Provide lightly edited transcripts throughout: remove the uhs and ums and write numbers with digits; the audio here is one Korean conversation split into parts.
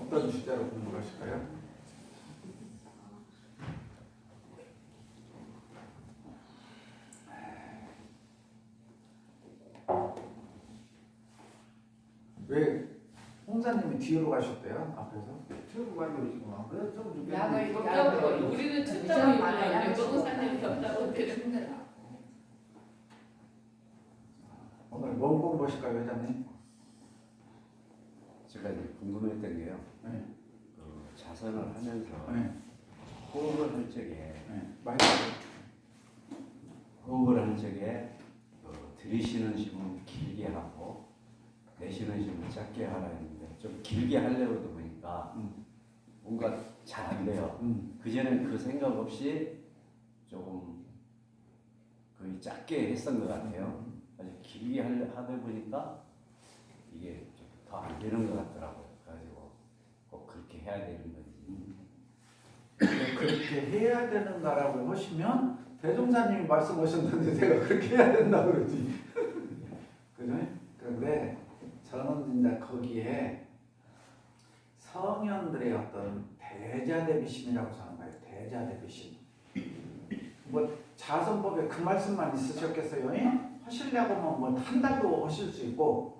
어떤 주제로 공부를 하실까요? 왜 홍사님이 뒤로 가셨대요? 앞에서? 처음 가지고 지금 안 그래도 좀 죽겠는데. 약을 겹다고 우리는 춥다고 많아요. 입고 목사님 겹다고 그래. 오늘 뭐 공부하실까요, 회장님? 제가 이제 궁금했던 게요. 네. 그 자선을 하면서 네. 호흡을 할 적에 네. 많이 호흡을 할 적에 들이쉬는 힘은 길게 하고 내쉬는 힘은 짧게 하라 했는데 좀 길게 하려고 보니까 뭔가 잘 안 돼요. 그전엔 그 생각 없이 조금 거의 짧게 했던 것 같아요. 아주 길게 하다 보니까 이게 더 안 되는 것 같더라고요. 그래가지고 꼭 그렇게 해야 되는 건지. 그렇게 해야 되는가라고 하시면 대종사님이 말씀하셨는데 제가 그렇게 해야 된다 그러지. 그죠? 그런데 저는 이제 거기에 성현들의 어떤 대자대비심이라고 하는 거예요. 대자대비심. 뭐 자선법에 그 말씀만 있으셨겠어요? 하시려고 하면 뭐 한 달도 하실 수 있고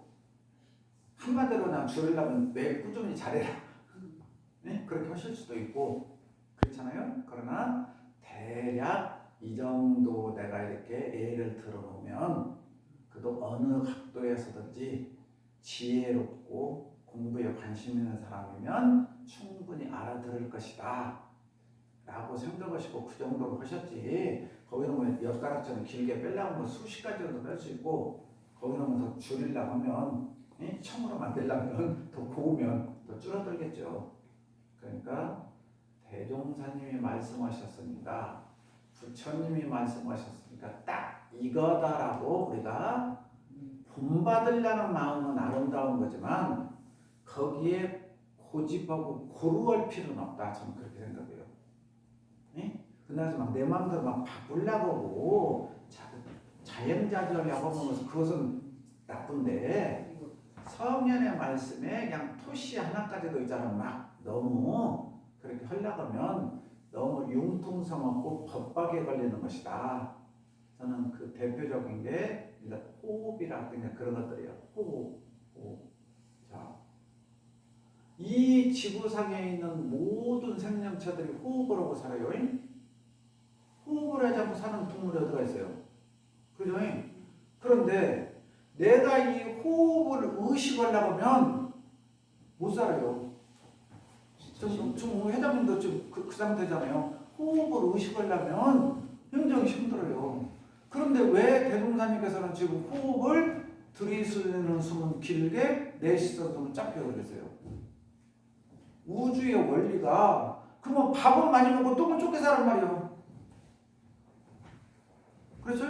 한마디로 그냥 줄이려면 매일 꾸준히 잘해라. 네? 그렇게 하실 수도 있고 그렇잖아요. 그러나 대략 이 정도 내가 이렇게 예를 들어놓으면 그도 어느 각도에서든지 지혜롭고 공부에 관심 있는 사람이면 충분히 알아들을 것이다 라고 생각하시고 그 정도로 하셨지. 거기는 뭐 엿가락처럼 길게 빼려면 뭐 수십 가지로도 뺄 수 있고 거기는 뭐 더 줄이려고 하면 청으로 만들려면 더 고우면 더 줄어들겠죠. 그러니까 대종사님이 말씀하셨으니까 부처님이 말씀하셨으니까 딱 이거다라고 우리가 본받으려는 마음은 아름다운 거지만 거기에 고집하고 고루할 필요는 없다. 저는 그렇게 생각해요. 그나저나 막 내 마음대로 막 바꾸려고 하고 자연자재하려고 하면 그것은 나쁜데 성현의 말씀에 그냥 토시 하나까지도 있잖아. 막 너무 그렇게 하려고 하면 너무 융통성 없고 법박에 걸리는 것이다. 저는 그 대표적인 게 호흡이라 그냥 그런 것들이에요. 호흡. 자, 이 지구상에 있는 모든 생명체들이 호흡을 하고 살아요. 호흡을 하지 않고 사는 동물이 어디가 있어요? 그죠? 그런데 내가 이 호흡을 의식하려고 하면 못 살아요. 지금 회장님도 지금 그 상태잖아요. 호흡을 의식하려면 굉장히 힘들어요. 그런데 왜 대종사님께서는 지금 호흡을 들이쉬는 숨은 길게 내쉬는 숨은 짧게 그러세요? 우주의 원리가 그러면 밥은 많이 먹고 똥은 좁게 사란 말이에요. 그래서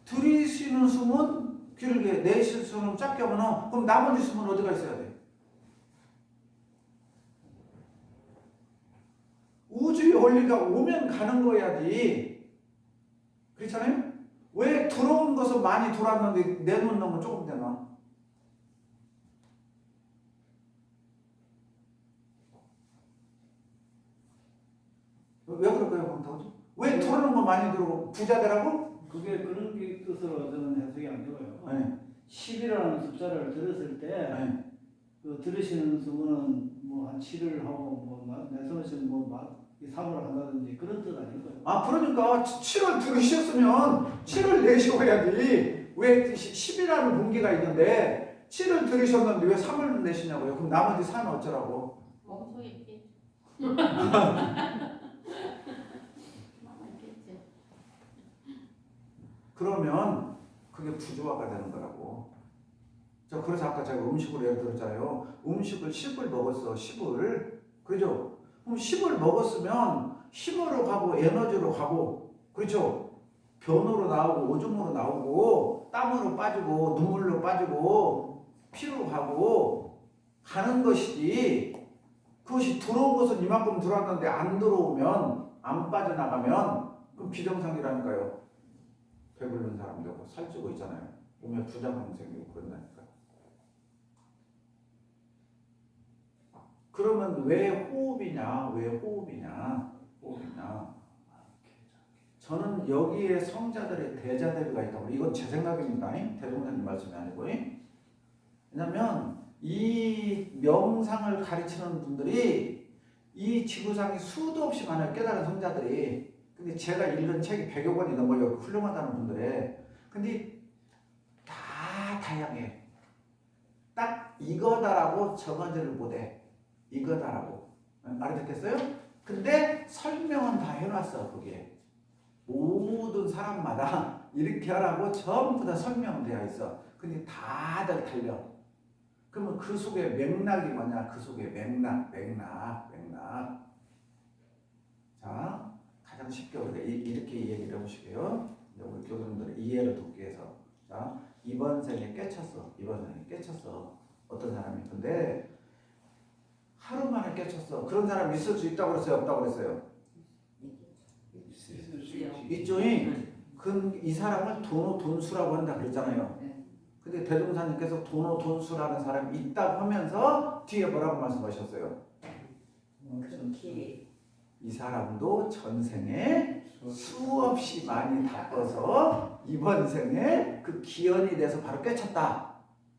들이쉬는 숨은 길게 내쉴 숨은 짧게 하면 그럼 나머지 숨은 어디가 있어야 돼? 우주의 원리가 오면 가는 거야지. 그렇잖아요? 왜 들어온 것은 많이 들어왔는데 내놓는 건 조금 되나? 왜 그럴까요, 방탄주? 왜 들어오는 거 많이 들어오고 부자 되라고? 그게 그런 게 뜻으로 저는 해석이 안 되고요. 네. 10이라는 숫자를 들었을 때, 네. 그 들으시는 수는 뭐 한 7을 하고, 뭐, 내서는 뭐, 3을 한다든지 그런 뜻 아닐까요? 아, 그러니까 7을 들으셨으면 7을 내셔야지. 왜 10이라는 분기가 있는데 7을 들으셨는데 왜 3을 내시냐고요? 그럼 나머지 4는 어쩌라고? 멍청이 있겠지. 그러면 그게 부조화가 되는 거라고. 그래서 아까 제가 음식으로 예를 들었잖아요. 음식을 10을 먹었어. 10을. 그죠? 그럼 10을 먹었으면 힘으로 가고 에너지로 가고 그렇죠? 변으로 나오고 오줌으로 나오고 땀으로 빠지고 눈물로 빠지고 피로 가고 가는 것이지 그것이 들어온 것은 이만큼 들어왔는데 안 들어오면 안 빠져나가면 그럼 비정상이라니까요. 배부른 사람도 살찌고 있잖아요. 몸에 부작용 생기고 그런다니까. 그러면 왜 호흡이냐? 왜 호흡이냐? 호흡이냐? 저는 여기에 성자들의 대자대비가 있다고. 이건 제 생각입니다. 대동사님 말씀이 아니고. 왜냐면 이 명상을 가르치는 분들이 이 지구상에 수도 없이 많은 깨달은 성자들이, 근데 제가 읽은 책이 100여 권이 넘어요. 훌륭하다는 분들의. 근데 다 다양해. 딱 이거다라고 정하지를 못해. 이거다라고. 알아듣겠어요? 근데 설명은 다 해놨어. 거기에 모든 사람마다 이렇게 하라고 전부 다 설명되어 있어. 근데 다들 달려. 그러면 그 속에 맥락이 뭐냐? 그 속에 맥락. 자, 가장 쉽게 우리가 이렇게 얘기를 해보실게요. 우리 교수님들의 이해를 돕기 위해서. 자, 이번 생에 깨쳤어. 어떤 사람이. 근데 하루 만에 깨쳤어. 그런 사람이 있을 수 있다고 그랬어요? 없다고 그랬어요? 있죠. 이 사람을 돈수라고 한다 그랬잖아요. 근데 대종사님께서 돈수라는 사람이 있다고 하면서 뒤에 뭐라고 말씀하셨어요? 이 사람도 전생에 수없이 많이 닦아서 이번 생에 그 기원이 돼서 바로 깨쳤다.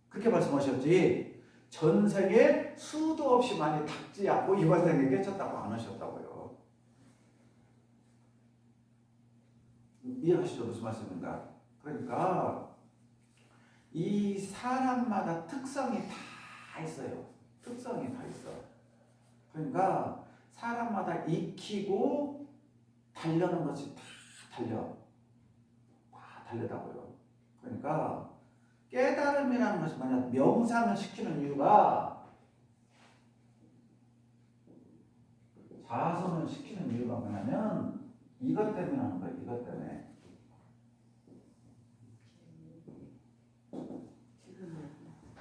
그렇게 말씀하셨지. 전생에 수도 없이 많이 닦지 않고 이번 생에 깨쳤다고 안 하셨다고요. 이해하시죠? 무슨 말씀인가? 그러니까 이 사람마다 특성이 다 있어요. 특성이 다 있어. 그러니까 사람마다 익히고 달려는 것이 다 다르다고요. 그러니까 깨달음이라는 것이 만약 명상을 시키는 이유가, 자선을 시키는 이유가 뭐냐면 이것 때문에 하는 거예요. 이것 때문에.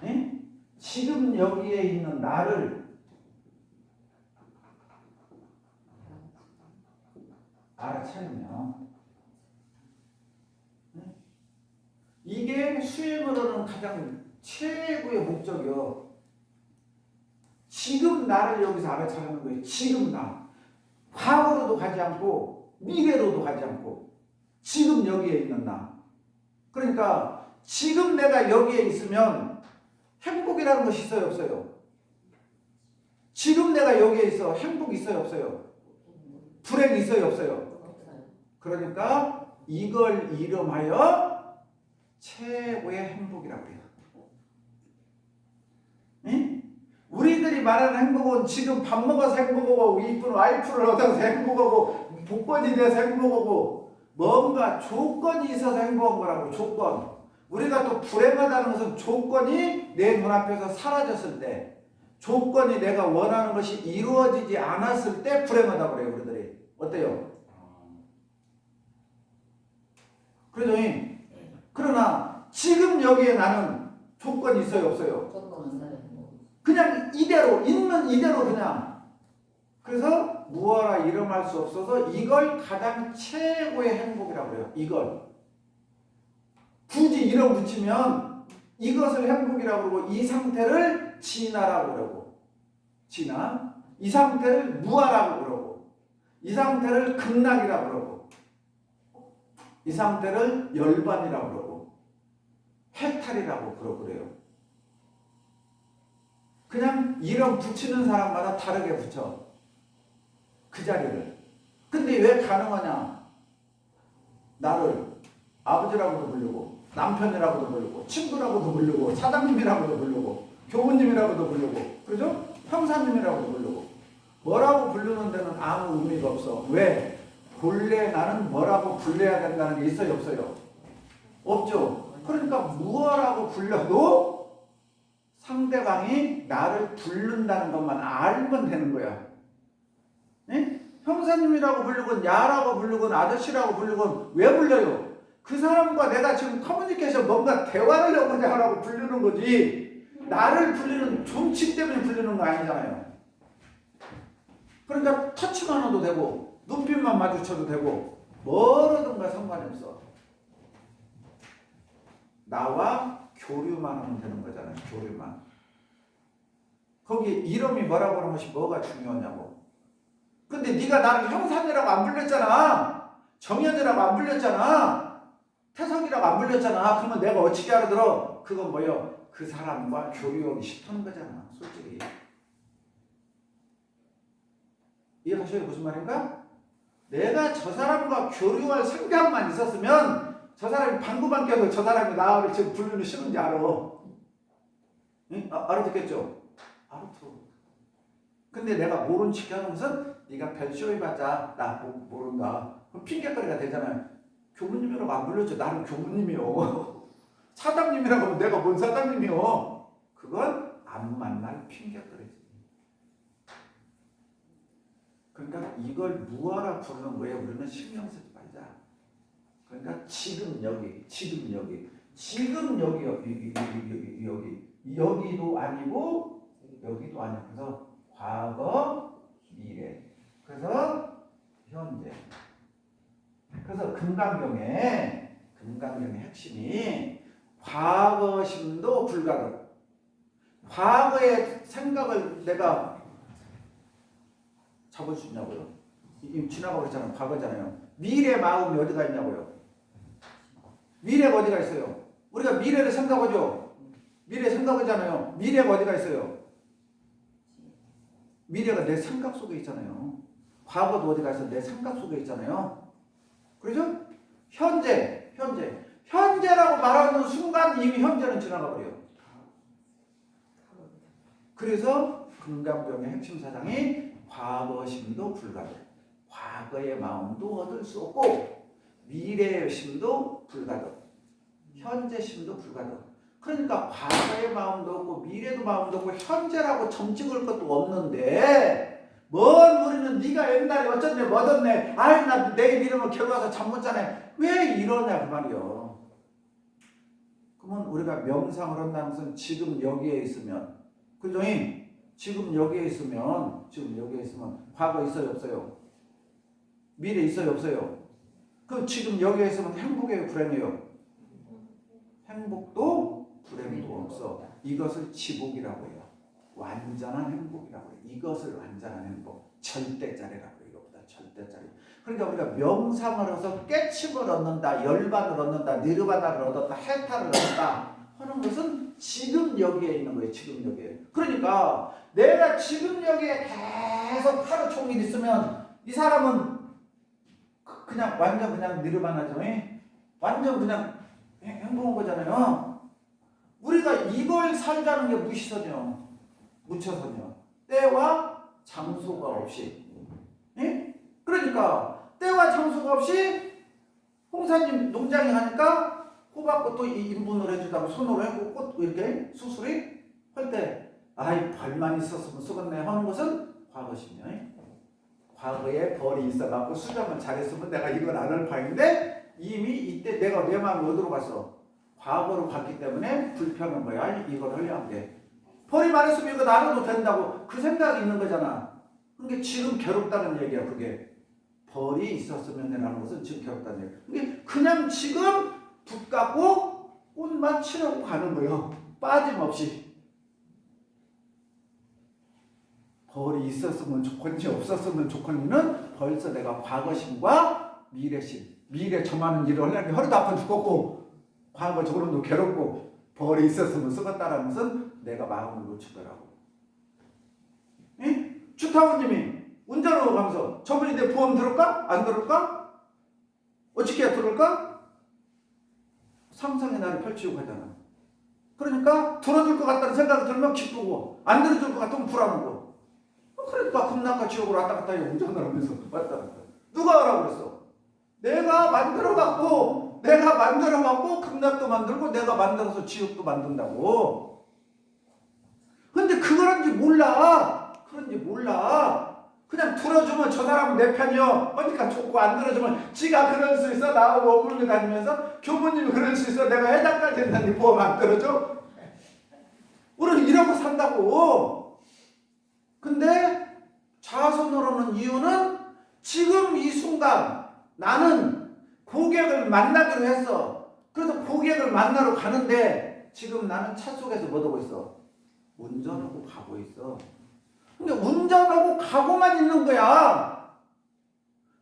네? 지금 여기에 있는 나를 알아차리면, 네? 이게 수행으로는 가장 최고의 목적이요. 지금 나를 여기서 알아차리는 거예요. 지금 나. 과거로도 가지 않고 미래로도 가지 않고 지금 여기에 있는 나. 그러니까 지금 내가 여기에 있으면 행복이라는 것이 있어요, 없어요? 지금 내가 여기에 있어 행복 있어요, 없어요? 불행 있어요, 없어요? 그러니까 이걸 이름하여 최고의 행복이라고 해요. 응? 우리들이 말하는 행복은 지금 밥 먹어서 행복하고 이쁜 와이프를 얻어서 행복하고 복권이 돼서 행복하고 뭔가 조건이 있어서 행복한 거라고. 조건. 우리가 또 불행하다는 것은 조건이 내 눈앞에서 사라졌을 때, 조건이 내가 원하는 것이 이루어지지 않았을 때 불행하다고 그래요. 우리들이. 어때요? 그래도 그러나 지금 여기에 나는 조건이 있어요, 없어요? 그냥 이대로 있는 이대로 그냥. 그래서 무어라 이름할 수 없어서 이걸 가장 최고의 행복이라고 해요. 이걸 굳이 이름 붙이면 이것을 행복이라고 그러고, 이 상태를 진화라고 그러고, 진화. 이 상태를 무아라고 그러고, 이 상태를 극락이라고 그러고, 이 상태를 열반이라고 그러고, 해탈이라고 그래요. 그냥 이름 붙이는 사람마다 다르게 붙여. 그 자리를. 근데 왜 가능하냐? 나를 아버지라고도 부르고, 남편이라고도 부르고, 친구라고도 부르고, 사장님이라고도 부르고, 교부님이라고도 부르고, 그죠? 형사님이라고도 부르고. 뭐라고 부르는 데는 아무 의미가 없어. 왜? 본래 나는 뭐라고 불러야 된다는 게 있어요, 없어요? 없죠. 그러니까 무엇라고 불러도 상대방이 나를 부른다는 것만 알면 되는 거야. 네? 형사님이라고 부르건 야라고 부르건 아저씨라고 부르건 왜 불러요? 그 사람과 내가 지금 커뮤니케이션 뭔가 대화를 하고 부르는 거지, 나를 부르는 존칭 때문에 부르는 거 아니잖아요. 그러니까 터치만 해도 되고 눈빛만 마주쳐도 되고 뭐라든가 상관이 없어. 나와 교류만 하면 되는 거잖아요. 교류만. 거기 이름이 뭐라고 하는 것이 뭐가 중요하냐고. 근데 네가 나를 형산이라고 안 불렸잖아. 정현이라고 안 불렸잖아. 태석이라고 안 불렸잖아. 그러면 내가 어떻게 알아들어? 그건 뭐요? 그 사람과 교류하기 싫다는 거잖아. 솔직히. 이해하셔요? 무슨 말인가? 내가 저 사람과 교류할 생각만 있었으면 저 사람이 방구만 껴도 저 사람이 나를 지금 부르는 싫은지 알아. 응? 알아듣겠죠? 알아들어. 근데 내가 모른 척 하는 것은 네가 별쇼해봤자 나 모른다. 그럼 핑계거리가 되잖아요. 교무님이라고 안 불렀죠. 나는 교무님이요. 사장님이라고 하면 내가 뭔 사장님이요. 그건 안 만날 핑계거리지. 그러니까 이걸 무엇라 부르는 거예요? 우리는 신경 쓰지 말자. 그러니까 지금 여기, 지금 여기, 지금 여기, 여기도 아니고 여기도 아니고 그래서 과거, 미래, 그래서 현재. 그래서 금강경의 핵심이 과거심도 불가능. 과거의 생각을 내가 잡을 수 있냐고요. 이미 지나가고 있잖아요. 과거잖아요. 미래 마음이 어디가 있냐고요. 미래가 어디가 있어요. 우리가 미래를 생각하죠. 미래 생각하잖아요. 미래가 어디가 있어요. 미래가 내 생각 속에 있잖아요. 과거도 어디가 있어. 내 생각 속에 있잖아요. 그렇죠? 현재라고 말하는 순간 이미 현재는 지나가 버려요. 그래서 금강경의 핵심 사상이 과거심도 불가능. 과거의 마음도 얻을 수 없고 미래의 심도 불가능. 현재심도 불가능. 그러니까 과거의 마음도 없고 미래도 마음도 없고 현재라고 점 찍을 것도 없는데 뭔 우리는 네가 옛날에 어쩌네 뭐었네 아이 나 내일 이러면 결혼해서 잠 못 자네 왜 이러냐 그 말이요. 그러면 우리가 명상을 한다는 것은 지금 여기에 있으면 그죠? 지금 여기에 있으면 과거 있어요 없어요? 미래 있어요 없어요? 그럼 지금 여기에 있으면 행복이에요 불행이에요? 행복도 불행도 없어. 이것을 지복이라고 해요. 완전한 행복이라고 해요. 이것을 완전한 행복. 절대짜리라고 해요. 이것보다 절대짜리. 그러니까 우리가 명상을 해서 깨침을 얻는다. 열반을 얻는다. 니르바나를 얻었다. 해탈을 얻었다. 하는 것은 지금 여기에 있는 거예요. 지금 여기에. 그러니까 내가 지금 여기에 계속 하루 종일 있으면 이 사람은 그냥 완전 그냥 니르바나죠. 완전 그냥 행복한 거잖아요. 우리가 이걸 살자는 게 무쳐서요. 때와 장소가 없이. 예? 그러니까 때와 장소가 없이 홍사님 농장에 가니까 호박꽃도 인분을 해주다고 손으로 해고 꽃 이렇게 수술이 할 때 아이 벌만 있었으면 쓰겠네 하는 것은 과거심이요. 과거에 벌이 있어갖고 수정을 잘했으면 내가 이걸 안 할 판인데 이미 이때 내가 내 마음이 어디로 갔어? 과거로 갔기 때문에 불편한 거야. 이걸 하려면 돼. 벌이 많았으면 이거 나눠도 된다고 그 생각이 있는 거잖아. 그게 지금 괴롭다는 얘기야. 그게 벌이 있었으면 라는 것은 지금 괴롭다는 얘기야. 그게 그냥 지금 붓 깎고 꽃만 치려고 가는 거예요. 빠짐없이. 벌이 있었으면 좋건지 없었으면 좋건지는 벌써 내가 과거심과 미래심, 미래 저만한 일을 하려니 허리도 아파 죽겠고 과거 저거는 괴롭고 벌이 있었으면 쓰겠다라는 것은 내가 마음을 놓치더라고. 주타원님이 운전하고 가면서 저분이 내 보험 들을까? 안 들을까? 어떻게 해야 들을까? 상상의 나를 펼치고 가잖아. 그러니까 들어줄 것 같다는 생각이 들면 기쁘고 안 들어줄 것 같으면 불안하고 그러니까 금남과 지옥으로 왔다 갔다 해 운전을 하면서 왔다 갔다. 누가 하라고 그랬어? 내가 만들어갖고 금납도 만들고 내가 만들어서 지옥도 만든다고. 근데 그런지 몰라. 그냥 들어주면 저 사람은 내 편이요. 그러니까 좋고 안 들어주면 지가 그럴 수 있어. 나하고 머물고 다니면서 교무님이 그럴 수 있어. 내가 회장까지 된다니 보험 안 들어줘? 우리는 이러고 산다고. 근데 자손으로는 이유는 지금 이 순간 나는 고객을 만나기로 했어. 그래서 고객을 만나러 가는데 지금 나는 차 속에서 뭐 하고 있어? 운전하고 가고 있어. 근데 운전하고 가고만 있는 거야.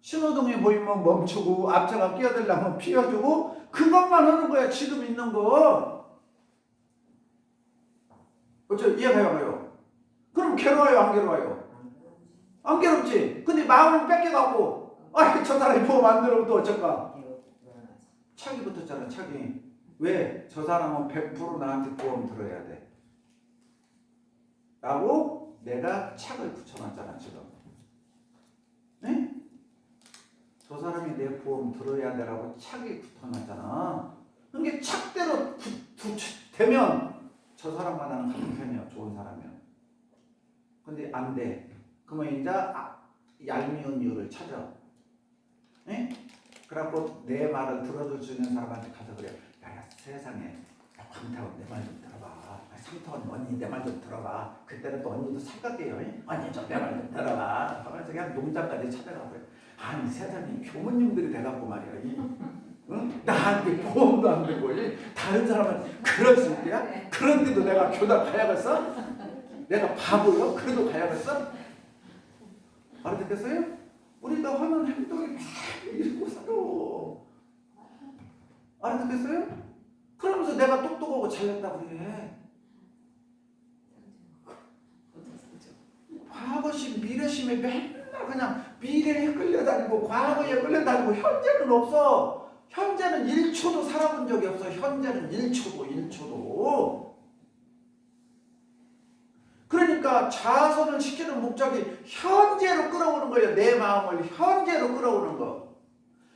신호등이 보이면 멈추고 앞차가 끼어들려면 피해주고 그것만 하는 거야. 지금 있는 거. 어쩌 이해가요 가요? 그럼 괴로워요 안 괴로워요? 안 괴롭지. 근데 마음을 뺏겨갖고 아 저 사람이 보험 안 들으면 또 어쩔까? 착이 붙었잖아. 착이. 왜? 저 사람은 100% 나한테 보험 들어야 돼 라고 내가 착을 붙여놨잖아 지금. 네? 저 사람이 내 보험 들어야 되라고 착이 붙어놨잖아. 그러니까 착대로 되면 저 사람과 나는 같은 편이야. 좋은 사람이야. 근데 안 돼. 그러면 이제 얄미운 이유를 찾아. 네? 그래갖고 내 말을 들어줄 수 있는 사람한테 가서 그래. 야 세상에 황태원 내 말 좀 들어봐. 상태원 언니 내 말 좀 들어봐. 그때는 또 언니도 살갑게요. 언니 좀 내 말 좀 들어봐. 하면서 그냥 농장까지 찾아가고요. 아니 세상에 교무님들이 돼갖고 말이야. 응? 나한테 보험도 안 되고 다른 사람은 그럴 수 있대야? 그런데도 내가 교단 가야겠어? 내가 바보요? 그래도 가야겠어? 알아듣겠어요? 우리가 하는 행동이 막 이러고 살아. 알아듣겠어요? 그러면서 내가 똑똑하고 잘났다고 그래. 과거심, 미래심에 맨날 그냥 미래에 끌려다니고 과거에 끌려다니고 현재는 없어. 현재는 1초도 살아본 적이 없어. 현재는 1초도. 그러니까 자선을 시키는 목적이 현재로 끌어오는 거예요. 내 마음을 현재로 끌어오는 거.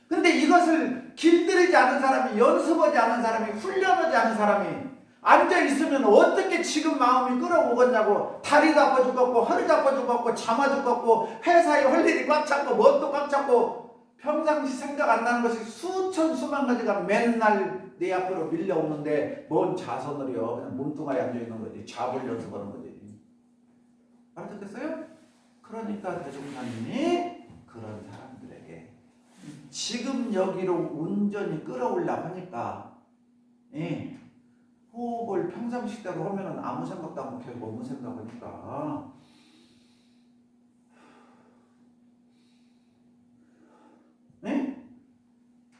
근데 이것을 길들이지 않은 사람이, 연습하지 않은 사람이, 훈련하지 않은 사람이 앉아있으면 어떻게 지금 마음이 끌어오겠냐고. 다리도 아파 죽겠고 허리도 아파 죽겠고 잠아 죽겠고 회사에 할 일이 꽉 찼고 뭣도 꽉 찼고 평상시 생각 안 나는 것이 수천 수만 가지가 맨날 내 앞으로 밀려오는데 뭔 자선을요. 그냥 몸뚱아리 앉아있는 거지. 잡을 연습하는 거지. 알아듣겠어요? 그러니까 대종사님이 그런 사람들에게 지금 여기로 온전히 끌어올라 하니까 호흡을 평상시대로 하면은 아무 생각도 안 하고 계속 아무 생각하니까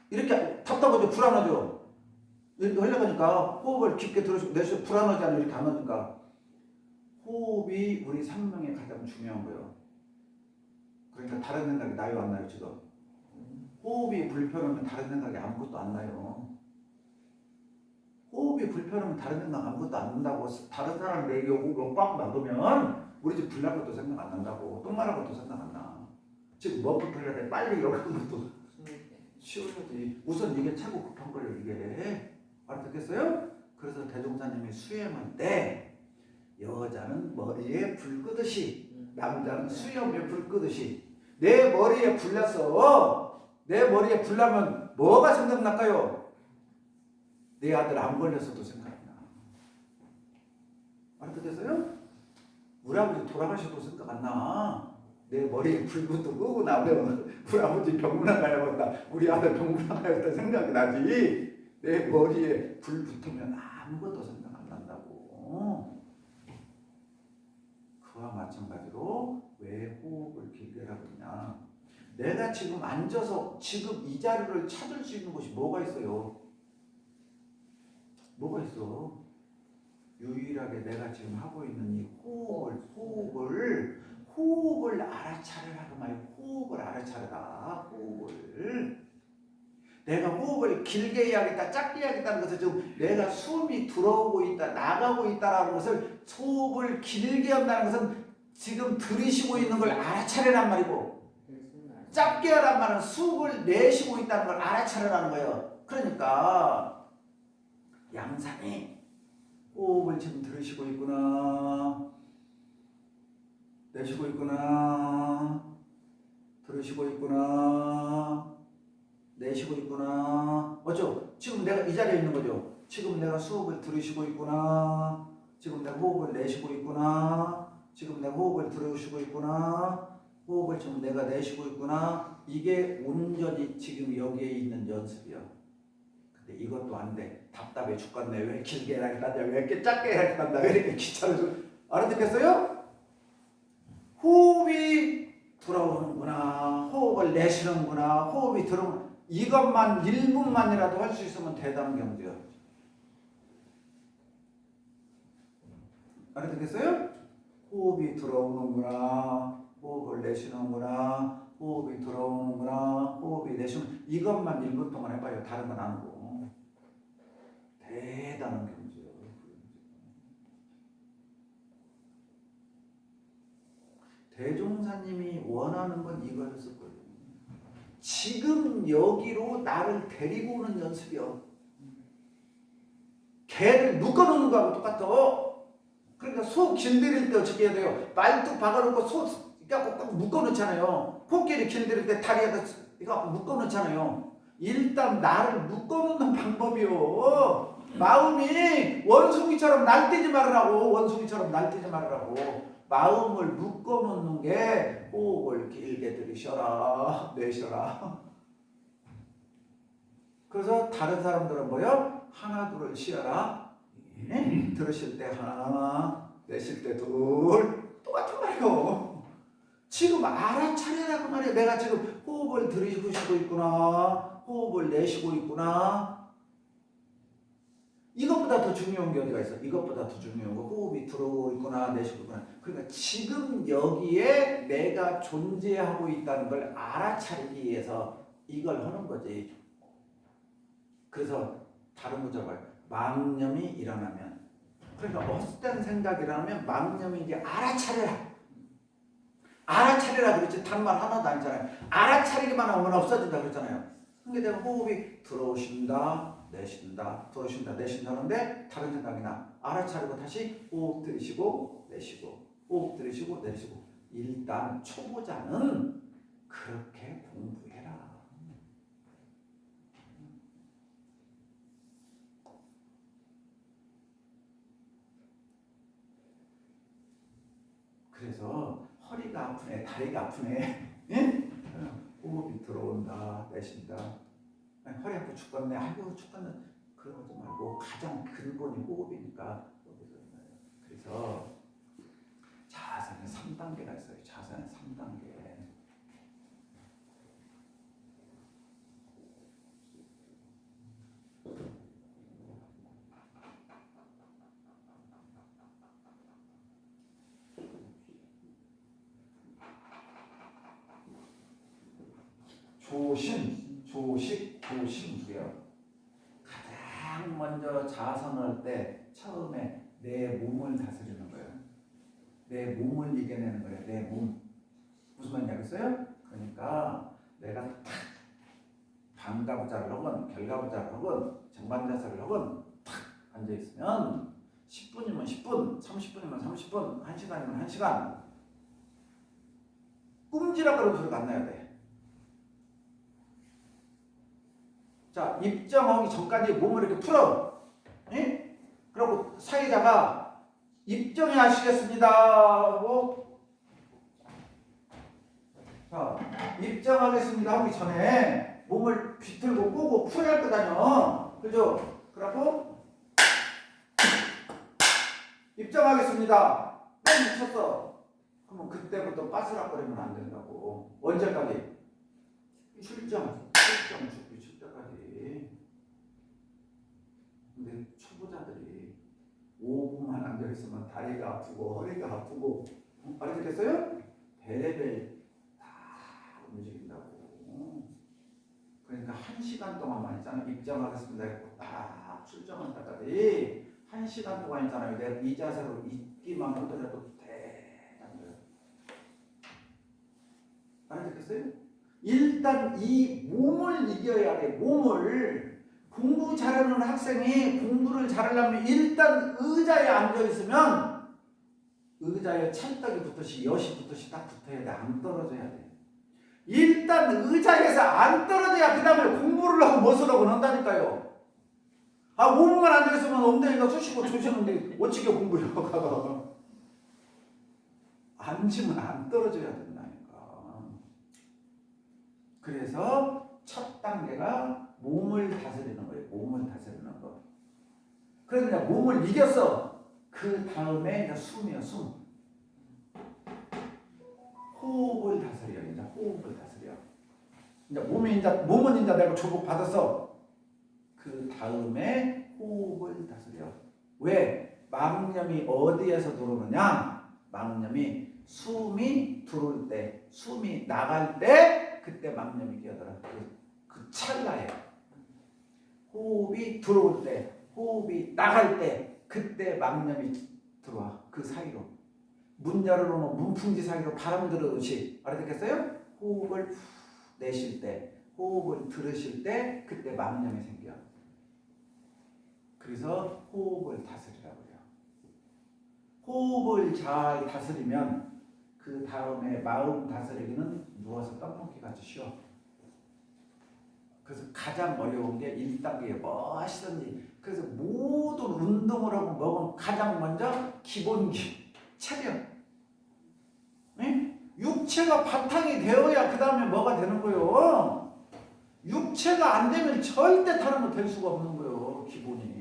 이렇게 답답하죠? 불안하죠? 이렇게 하려니까 호흡을 깊게 들으시고 내쉬고 불안하지 않아요? 이렇게 안 하니까 호흡이 우리 생명에 가장 중요한 거예요. 그러니까 다른 생각이 나요 안 나요 지금? 호흡이 불편하면 다른 생각이 아무것도 안 나요. 호흡이 불편하면 다른 생각 아무것도 안 난다고. 다른 사람 내 호흡을 꽉 막으면 우리 집 불날 것도 생각 안 난다고. 똥 마른 것도 생각 안 나. 지금 뭐부터 해야 돼? 빨리 여기는 것도 쉬워야지. 우선 이게 최고 급한 거예요 이게. 알아듣겠어요? 그래서 대종사님이 수행할 때 여자는 머리에 불 끄듯이 남자는 수염에 불 끄듯이 내 머리에 불나서 내 머리에 불나면 뭐가 생각날까요? 내 아들 안 걸렸어도 생각나. 알아듣겠어요? 우리 아버지 돌아가셔도 생각 안 나. 내 머리에 불부터 끄고 나면 우리 아버지 병문안 가야겠다. 우리 아들 병문안 가야겠다 생각이 나지. 내 머리에 불 붙으면 아무것도 생각 안 난다고. 그와 마찬가지로 왜 호흡을 길게 하고 있냐. 내가 지금 앉아서 지금 이 자리를 찾을 수 있는 곳이 뭐가 있어요? 뭐가 있어? 유일하게 내가 지금 하고 있는 이 호흡을 알아차리라고 말이야. 호흡을 알아차려라. 호흡을. 내가 호흡을 길게 해야겠다, 짧게 해야겠다는 것을 지금 내가 숨이 들어오고 있다, 나가고 있다라는 것을 호흡을 길게 한다는 것은 지금 들이쉬고 있는 걸 알아차리란 말이고 짧게 하란 말은 숨을 내쉬고 있다는 걸 알아차리라는 거예요. 그러니까 양산이 호흡을 지금 들으시고 있구나, 내쉬고 있구나, 들으시고 있구나, 내쉬고 있구나. 맞죠? 지금 내가 이 자리에 있는 거죠. 지금 내가 수업을 들으시고 있구나. 지금 내가 호흡을 내쉬고 있구나. 지금 내가 호흡을 들으시고 있구나. 호흡을 지금 내가 내쉬고 있구나. 이게 온전히 지금 여기에 있는 연습이야. 근데 이것도 안 돼. 답답해 죽겠네. 왜 길게 해야겠다. 왜 이렇게 짧게 해야겠다. 왜 이렇게 귀찮아서 알아듣겠어요? 호흡이 들어오는구나, 호흡을 내쉬는구나, 호흡이 들어오는, 이것만 1분만이라도 할 수 있으면 대단한 경지야. 알아듣겠어요? 호흡이 들어오는구나, 호흡을 내쉬는구나, 호흡이 들어오는구나, 호흡이 내쉬는, 이것만 1분 동안 해봐요. 다른 건 안 하고. 대단한 경지예요. 대종사님이 원하는 건 이거였을 거예요. 지금 여기로 나를 데리고 오는 연습이요. 개를 묶어놓는 거하고 똑같아. 그러니까 소 길들일 때 어떻게 해야 돼요? 말뚝 박아놓고 소 이거 꼭 묶어놓잖아요. 코끼리 길들일 때 다리에다 이거 묶어놓잖아요. 일단 나를 묶어놓는 방법이요. 마음이 원숭이처럼 날뛰지 말으라고. 원숭이처럼 날뛰지 말으라고. 마음을 묶어놓는 게 호흡을 길게 들이셔라, 내쉬어라. 그래서 다른 사람들은 뭐요? 하나 둘을 쉬어라. 들으실 때 하나, 내쉴 때 둘. 똑같은 말이요. 지금 알아차리라고 말이에요. 내가 지금 호흡을 들이쉬고 있구나, 호흡을 내쉬고 있구나. 이것보다 더 중요한 게 어디가 있어? 이것보다 더 중요한 거 호흡이 들어오고 있구나, 내쉬고 있구나. 그러니까 지금 여기에 내가 존재하고 있다는 걸 알아차리기 위해서 이걸 하는 거지. 그래서 다른 문제가 봐요. 망념이 일어나면, 그러니까 헛된 생각이 일어나면 망념이 이제 알아차려라. 알아차리라 그랬지. 다른 말 하나도 아니잖아요. 알아차리기만 하면 없어진다 그랬잖아요. 근데 내가 호흡이 들어오신다, 내쉰다, 들어오신다, 내쉰다는데 다른 생각이 나. 알아차리고 다시 호흡 들이쉬고 내쉬고, 호흡 들이쉬고 내쉬고. 일단 초보자는 그렇게 공부해라. 그래서 허리가 아프네, 다리가 아프네. 예? 호흡이 들어온다, 내쉰다. 아니, 허리 아프 죽겠네, 아이고 죽겠네. 그러지 말고 가장 근본이 호흡이니까 여기서. 그래서 자세는 3단계가 있어요. 자세는 3단계. 조심, 조식, 조심이고요. 가장 먼저 자선을 할 때 처음에 내 몸을 다스리는 거예요. 내 몸을 이겨내는 거예요. 내 몸. 무슨 말인지 알겠어요? 그러니까 내가 탁 반가부자를 하건 결가부자를 하건 정반자세를 하건 탁 앉아있으면 10분이면 10분, 30분이면 30분, 1시간이면 1시간 꿈지락거리는 소리가 안 나야 돼. 자, 입정하기 전까지 몸을 이렇게 풀어. 예? 그리고 사회자가 입정해 하시겠습니다 하고, 자, 입정하겠습니다 하기 전에 몸을 비틀고 꼬고 풀어야 할 거다요. 그죠? 그러고 입정하겠습니다. 뺑 쳤어. 그러면 그때부터 빠스락거리면 안 된다고. 언제까지? 출정 죽기 출정까지. 근데 초보자들이 5분만 앉아있으면 다리가 아프고 허리가 아프고, 알아듣겠어요? 배를 다 움직인다고. 그러니까 1시간 동안만 있잖아. 입장하겠습니다 했고 딱 출정한 때까지 1시간 동안 있잖아요. 내가 이 자세로 있기만 하더라도 대단한 거예요. 알아듣겠어요? 일단 이 몸을 이겨야 돼. 몸을. 공부 잘하는 학생이 공부를 잘하려면 일단 의자에 앉아있으면 의자에 찰떡이 붙듯이 엿이 붙듯이 딱 붙어야 돼. 안 떨어져야 돼. 일단 의자에서 안 떨어져야 그 다음에 공부를 하고 무엇을 하고 한다니까요. 아, 5분만 앉아있으면 엉덩이가 쑤시고 조시는데 어찌게 공부해요. 앉으면 안 떨어져야 된다니까. 그래서 첫 단계가 몸을 다스리는 거예요. 몸을 다스리는 거. 그러니까 몸을 이겼어. 그 그 다음에 이제 숨이요, 숨. 호흡을 다스려. 이제 호흡을 다스려. 이제 몸은 이제 내가 조국 받았어. 그 다음에 호흡을 다스려. 왜? 망념이 어디에서 들어오느냐? 망념이 숨이 들어올 때, 숨이 나갈 때, 그때 망념이 끼어들어. 그 찰나에. 호흡이 들어올 때, 호흡이 나갈 때, 그때 망념이 들어와. 그 사이로. 문 열어놓으면 문풍지 사이로 바람 들어오듯이. 알아듣겠어요? 호흡을 후 내쉴 때, 호흡을 들으실 때, 그때 망념이 생겨. 그래서 호흡을 다스리라고 해요. 호흡을 잘 다스리면 그 다음에 마음 다스리기는 누워서 떡볶이 같이 쉬어. 그래서 가장 어려운 게 1단계에 무엇이든지, 그래서 모든 운동을 하고 먹으면 가장 먼저 기본기 체력. 네? 육체가 바탕이 되어야 그 다음에 뭐가 되는 거예요. 육체가 안 되면 절대 다른 거 될 수가 없는 거예요. 기본이.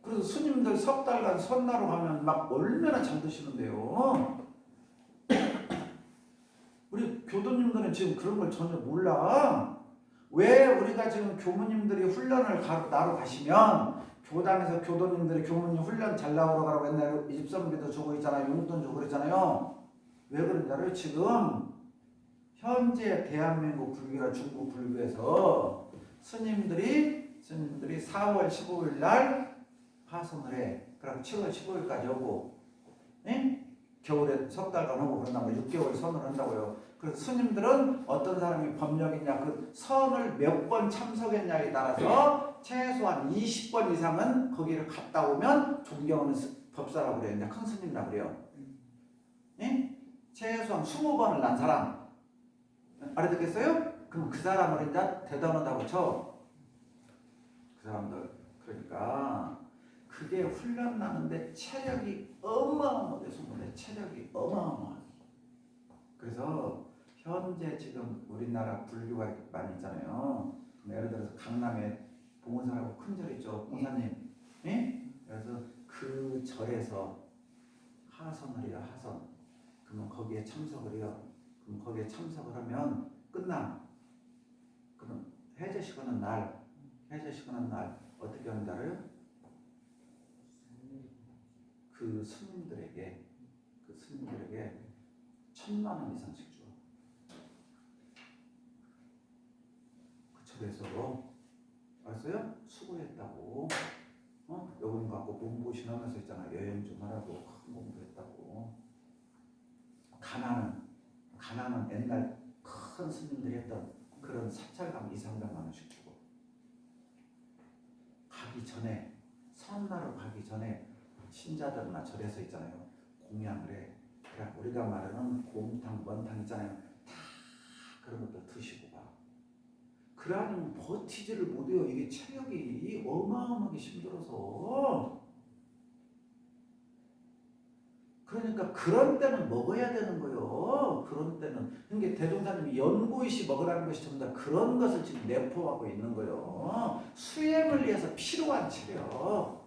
그래서 스님들 석 달간 선나로 가면 막 얼마나 잘 드시는데요. 우리 교도님들은 지금 그런 걸 전혀 몰라. 왜 우리가 지금 교무님들이 훈련을 나러 가시면 교당에서 교도님들이 교무님 훈련 잘 나오러 가라고 옛날에 입선비도 주고 있잖아요. 용돈 주고 그랬잖아요. 왜 그런지 알아요? 지금 현재 대한민국 불교나 중국 불교에서 스님들이 4월 15일 날 파선을 해. 그럼 7월 15일까지 오고, 네? 겨울에 석 달간 하고 그런다고 6개월 선을 한다고요. 그래서 스님들은 어떤 사람이 법력이냐, 그 선을 몇 번 참석했냐에 따라서 최소한 20번 이상은 거기를 갔다 오면 존경하는 법사라고 그래요. 이제 큰 스님이라고 그래요. 네? 최소한 20번을 난 사람. 알아듣겠어요? 그럼 그 사람을 이제 대단하다고 쳐. 그 사람들. 그러니까 그게 훈련 나는데 체력이 어마어마하게 소문에 체력이 어마어마하게. 그래서 현재 지금 우리나라 불교가 많이 있잖아요. 예를 들어서 강남에 봉원사라고 큰 절 있죠. 봉사님. 예? 그래서 그 절에서 하선을 해요. 하선. 그러면 거기에 참석을 해요. 그럼 거기에 참석을 하면 끝나. 그럼 해제시키는 날 어떻게 하는지 알아요? 그 스님들에게 1,000,000원 이상씩 줘. 그 절에서 알았어요? 수고했다고. 여기 갖고 몸보신 하면서 있잖아. 여행 좀 하라고 큰 공부했다고. 가난은 옛날 큰 스님들이 했던 그런 사찰감 2,300,000원씩 주고, 가기 전에 선나로 가기 전에 신자들나 절에서 있잖아요. 공양을 해. 그러니까 우리가 말하는 곰탕, 먼탕 있잖아요. 다 그런 것도 드시고 가. 그러니 버티지를 못해요. 이게 체력이 어마어마하게 힘들어서. 그러니까 그런 때는 먹어야 되는 거예요. 그런 때는. 그러니까 대종사님이 연고이시 먹으라는 것이 전부 다 그런 것을 지금 내포하고 있는 거예요. 수행을 위해서 필요한 체력.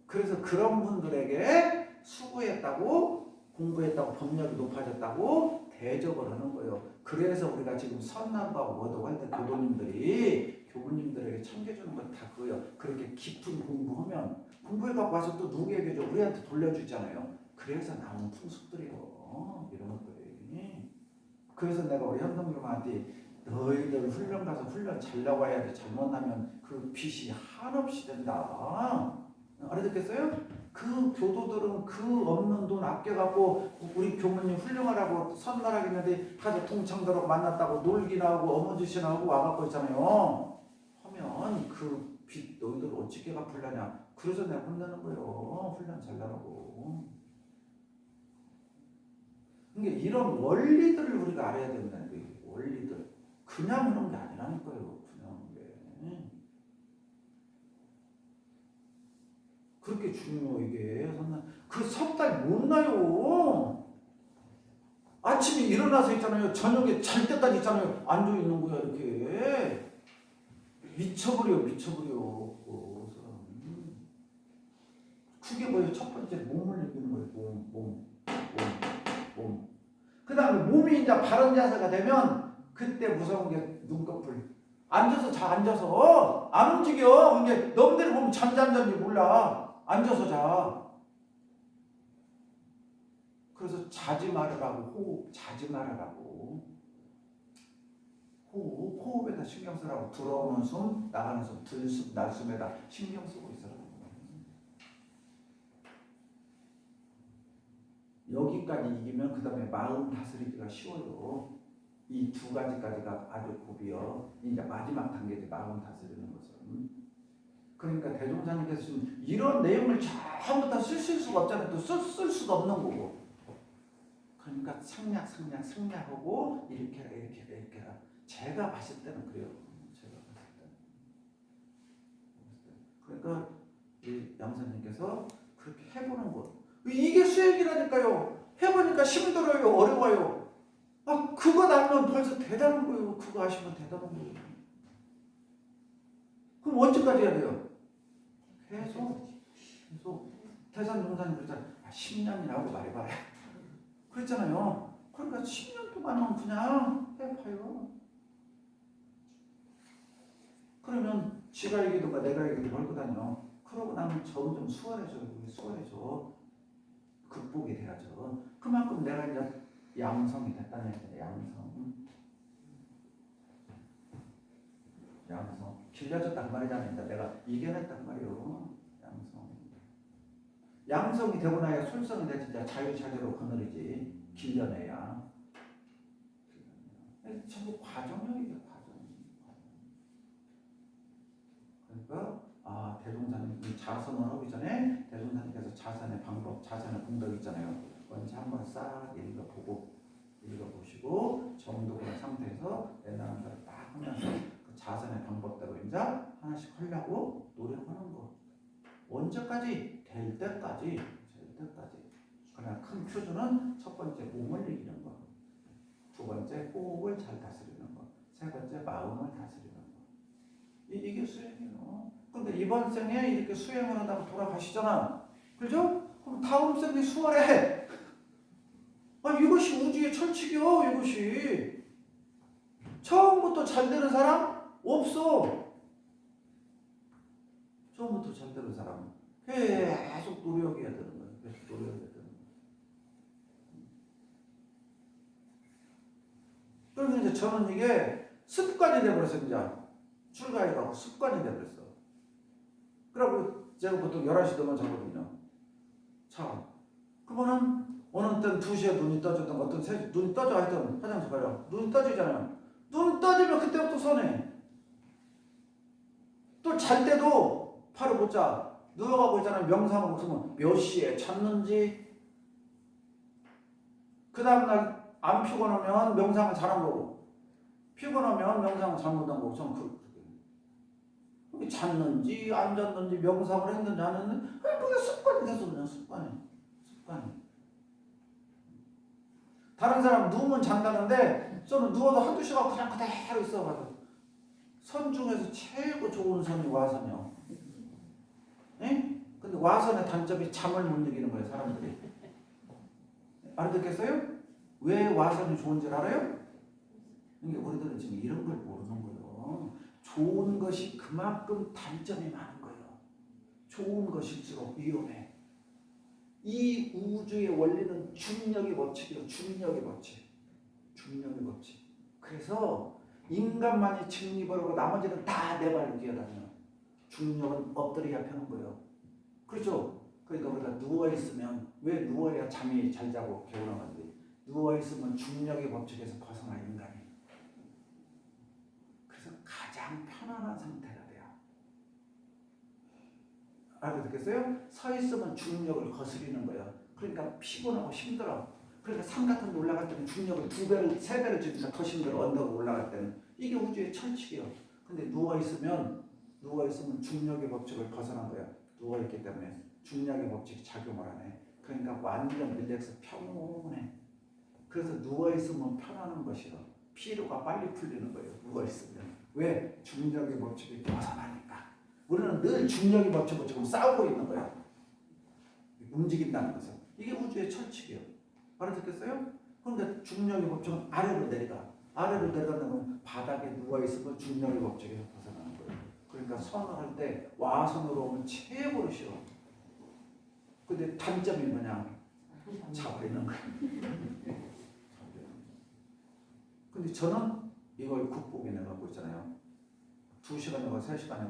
그래서 그런 분들에게 수고했다고, 공부했다고, 법력이 높아졌다고 대접을 하는 거예요. 그래서 우리가 지금 선남하고 뭐도 할 때 교부님들에게 챙겨주는 건 다 그거예요. 그렇게 깊은 공부하면 공부해갖고 와서 또 누구에게 줘? 우리한테 돌려주잖아요. 그래서 나오는 풍습들이요. 이런 것들이. 그래서 내가 우리 현동님한테 너희들 훈련 가서 훈련 잘 나와야 돼. 잘못하면 그 빚이 한없이 된다. 알아듣겠어요? 그 교도들은 그 없는 돈 아껴갖고 우리 교무님 훌륭하라고 선발하겠는데 가서 동창들하고 만났다고 놀기나 하고 어머니시나 하고 와갖고 있잖아요. 하면 그 빚 너희들 어떻게 갚으려냐. 그래서 내가 혼내는 거예요. 훈련 잘 나가고. 그러니까 이런 원리들을 우리가 알아야 된다는 거예요. 원리들. 그냥 그런 게 아니라니까요. 그냥 게. 그렇게 중요해요. 이게. 그 석 달 못 나요. 아침에 일어나서 있잖아요. 저녁에 잘 때까지 있잖아요. 앉아있는 거야. 이렇게. 미쳐버려. 그 사람. 뭐예요? 첫 번째 몸을 이기는 거예요. 몸. 그 다음에 몸이 이제 바른 자세가 되면 그때 무서운 게 눈꺼풀. 앉아서 자, 앉아서. 안 움직여. 이게 넘들이 보면 잠잠잔지 몰라. 앉아서 자. 그래서 자지 말으라고, 호흡, 자지 말으라고. 호흡에다 신경 쓰라고. 들어오는 숨, 나가는 숨, 들숨, 날숨에다 신경 쓰고 있으라고. 여기까지 이기면 그 다음에 마음 다스리기가 쉬워요. 이 두 가지까지가 아주 고비요. 이제 마지막 단계지 마음 다스리는 것은. 그러니까 대종사님께서 지금 이런 내용을 전부 다 쓰실 수가 없잖아요. 또 쓸 수도 없는 거고. 그러니까 생략하고 이렇게 해라. 제가 봤을 때는 그래요. 제가 봤을 때는. 그러니까 이 양사님께서 그렇게 해보는 것. 이게 수행이라니까요. 해보니까 힘들어요. 어려워요. 그거 알면 벌써 대단한 거예요. 그거 아시면 대단한 거예요. 그럼 언제까지 해야 돼요? 계속. 태산종사님 그랬잖아요. 10년이라고 말해봐요. 그랬잖아요. 그러니까 10년 동안은 그냥 해봐요. 그러면 지가 이기든가 내가 이기든 멀고 다녀. 그러고 나면 점점 수월해져요. 극복이 돼야죠. 그만큼 내가 이제 양성이 됐다는 얘기예요. 양성. 길려졌단 말이잖아요. 내가 이겨냈단 말이에요. 양성이 되고 나야 솔성이 돼 진짜 자유자재로 거느리지. 길려내야. 전부 과정이에요. 이게 과정. 그러니까 대종사님 자선을 하기 전에 대종사님께서 자선의 방법, 자선의 공덕 있잖아요. 먼저 한번 싹 읽어보시고 정독한 상태에서 옛날 대로 딱 하면서 그 자선의 방법대로 이제 하나씩 하려고 노력하는 거. 언제까지? 될 때까지. 그러나 큰 표준은 첫 번째 몸을 이기는 거, 두 번째 호흡을 잘 다스리는 거, 세 번째 마음을 다스리는 거. 이게 수행이에요. 근데 이번 생에 이렇게 수행을 하다가 돌아가시잖아. 그죠? 그럼 다음 생에 수월해. 이것이 우주의 철칙이요. 이것이. 처음부터 잘 되는 사람 없어. 처음부터 잘 되는 사람은 계속 노력해야 되는 거예요. 그래서 이제 저는 이게 습관이 돼버렸어요. 이제 출가해가고 습관이 돼버렸어. 그러고 제가 보통 11시 되면 자거든요. 그러면은 어느 때는 2시에 눈이 떠졌던 어떤 3시 눈이 떠져 하여튼 화장실 가요. 눈이 떠지잖아요. 눈 떠지면 그때부터 선해. 또 잘 때도 바로 못 자. 누워가고 있잖아요. 명상하고 있으면 몇 시에 잤는지. 그 다음날 안 피곤하면 명상을 잘한 거고, 피곤하면 명상을 잘못한 거고. 저는 그렇게 잤는지 안 잤는지 명상을 했는지 안 했는지 그게 습관이 돼서 그냥 습관이. 다른 사람 누우면 잔다는데 저는 누워도 한두 시간 그냥 그대로 있어가지고. 선 중에서 최고 좋은 선이 와선이요. 예? 근데 와선의 단점이 잠을 못 이기는 거예요. 사람들이. 알아듣겠어요? 왜 와선이 좋은 줄 알아요? 이게 우리들은 지금 이런 걸 모르는 거예요. 좋은 것이 그만큼 단점이 많은 거예요. 좋은 것일수록 위험해. 이 우주의 원리는 중력의 법칙이에요. 중력의 법칙. 그래서 인간만이 직립을 하고 나머지는 다 내 발로 기어다녀요. 중력은 엎드려야 펴는 거예요. 그렇죠? 그러니까 우리가 누워있으면, 왜 누워야 잠이 잘 자고 개운한지, 누워있으면 중력의 법칙에서 벗어나 인간이. 그래서 가장 편안한 상태가 돼요. 알아듣겠어요? 서 있으면 중력을 거스리는 거예요. 그러니까 피곤하고 힘들어. 그러니까 산 같은 데 올라갈 때는 중력을 2배를, 3배를 주니까 더 힘들어. 언덕을 올라갈 때는. 이게 우주의 철칙이에요. 근데 누워있으면 중력의 법칙을 벗어난 거야. 누워있기 때문에 중력의 법칙이 작용을 하네. 그러니까 완전 릴렉스 평온해. 그래서 누워있으면 편안한 것이요. 피로가 빨리 풀리는 거예요. 누워있으면. 왜? 중력의 법칙이 벗어나니까. 우리는 늘 중력의 법칙을 지금 싸우고 있는 거야. 움직인다는 것은 이게 우주의 철칙이에요. 알아듣겠어요? 그런데 중력의 법칙은 아래로 내려가. 아래로 내려간다면 바닥에 누워있으면 중력의 법칙에서 벗어나는 거예요. 그러니까 선을 할 때 와선으로 오면 최고로 쉬워. 근데 단점이 뭐냐? 자버리는 거예요. 근데 저는 이걸 국보에 내갖고 있잖아요. 2시간이고 3시간이고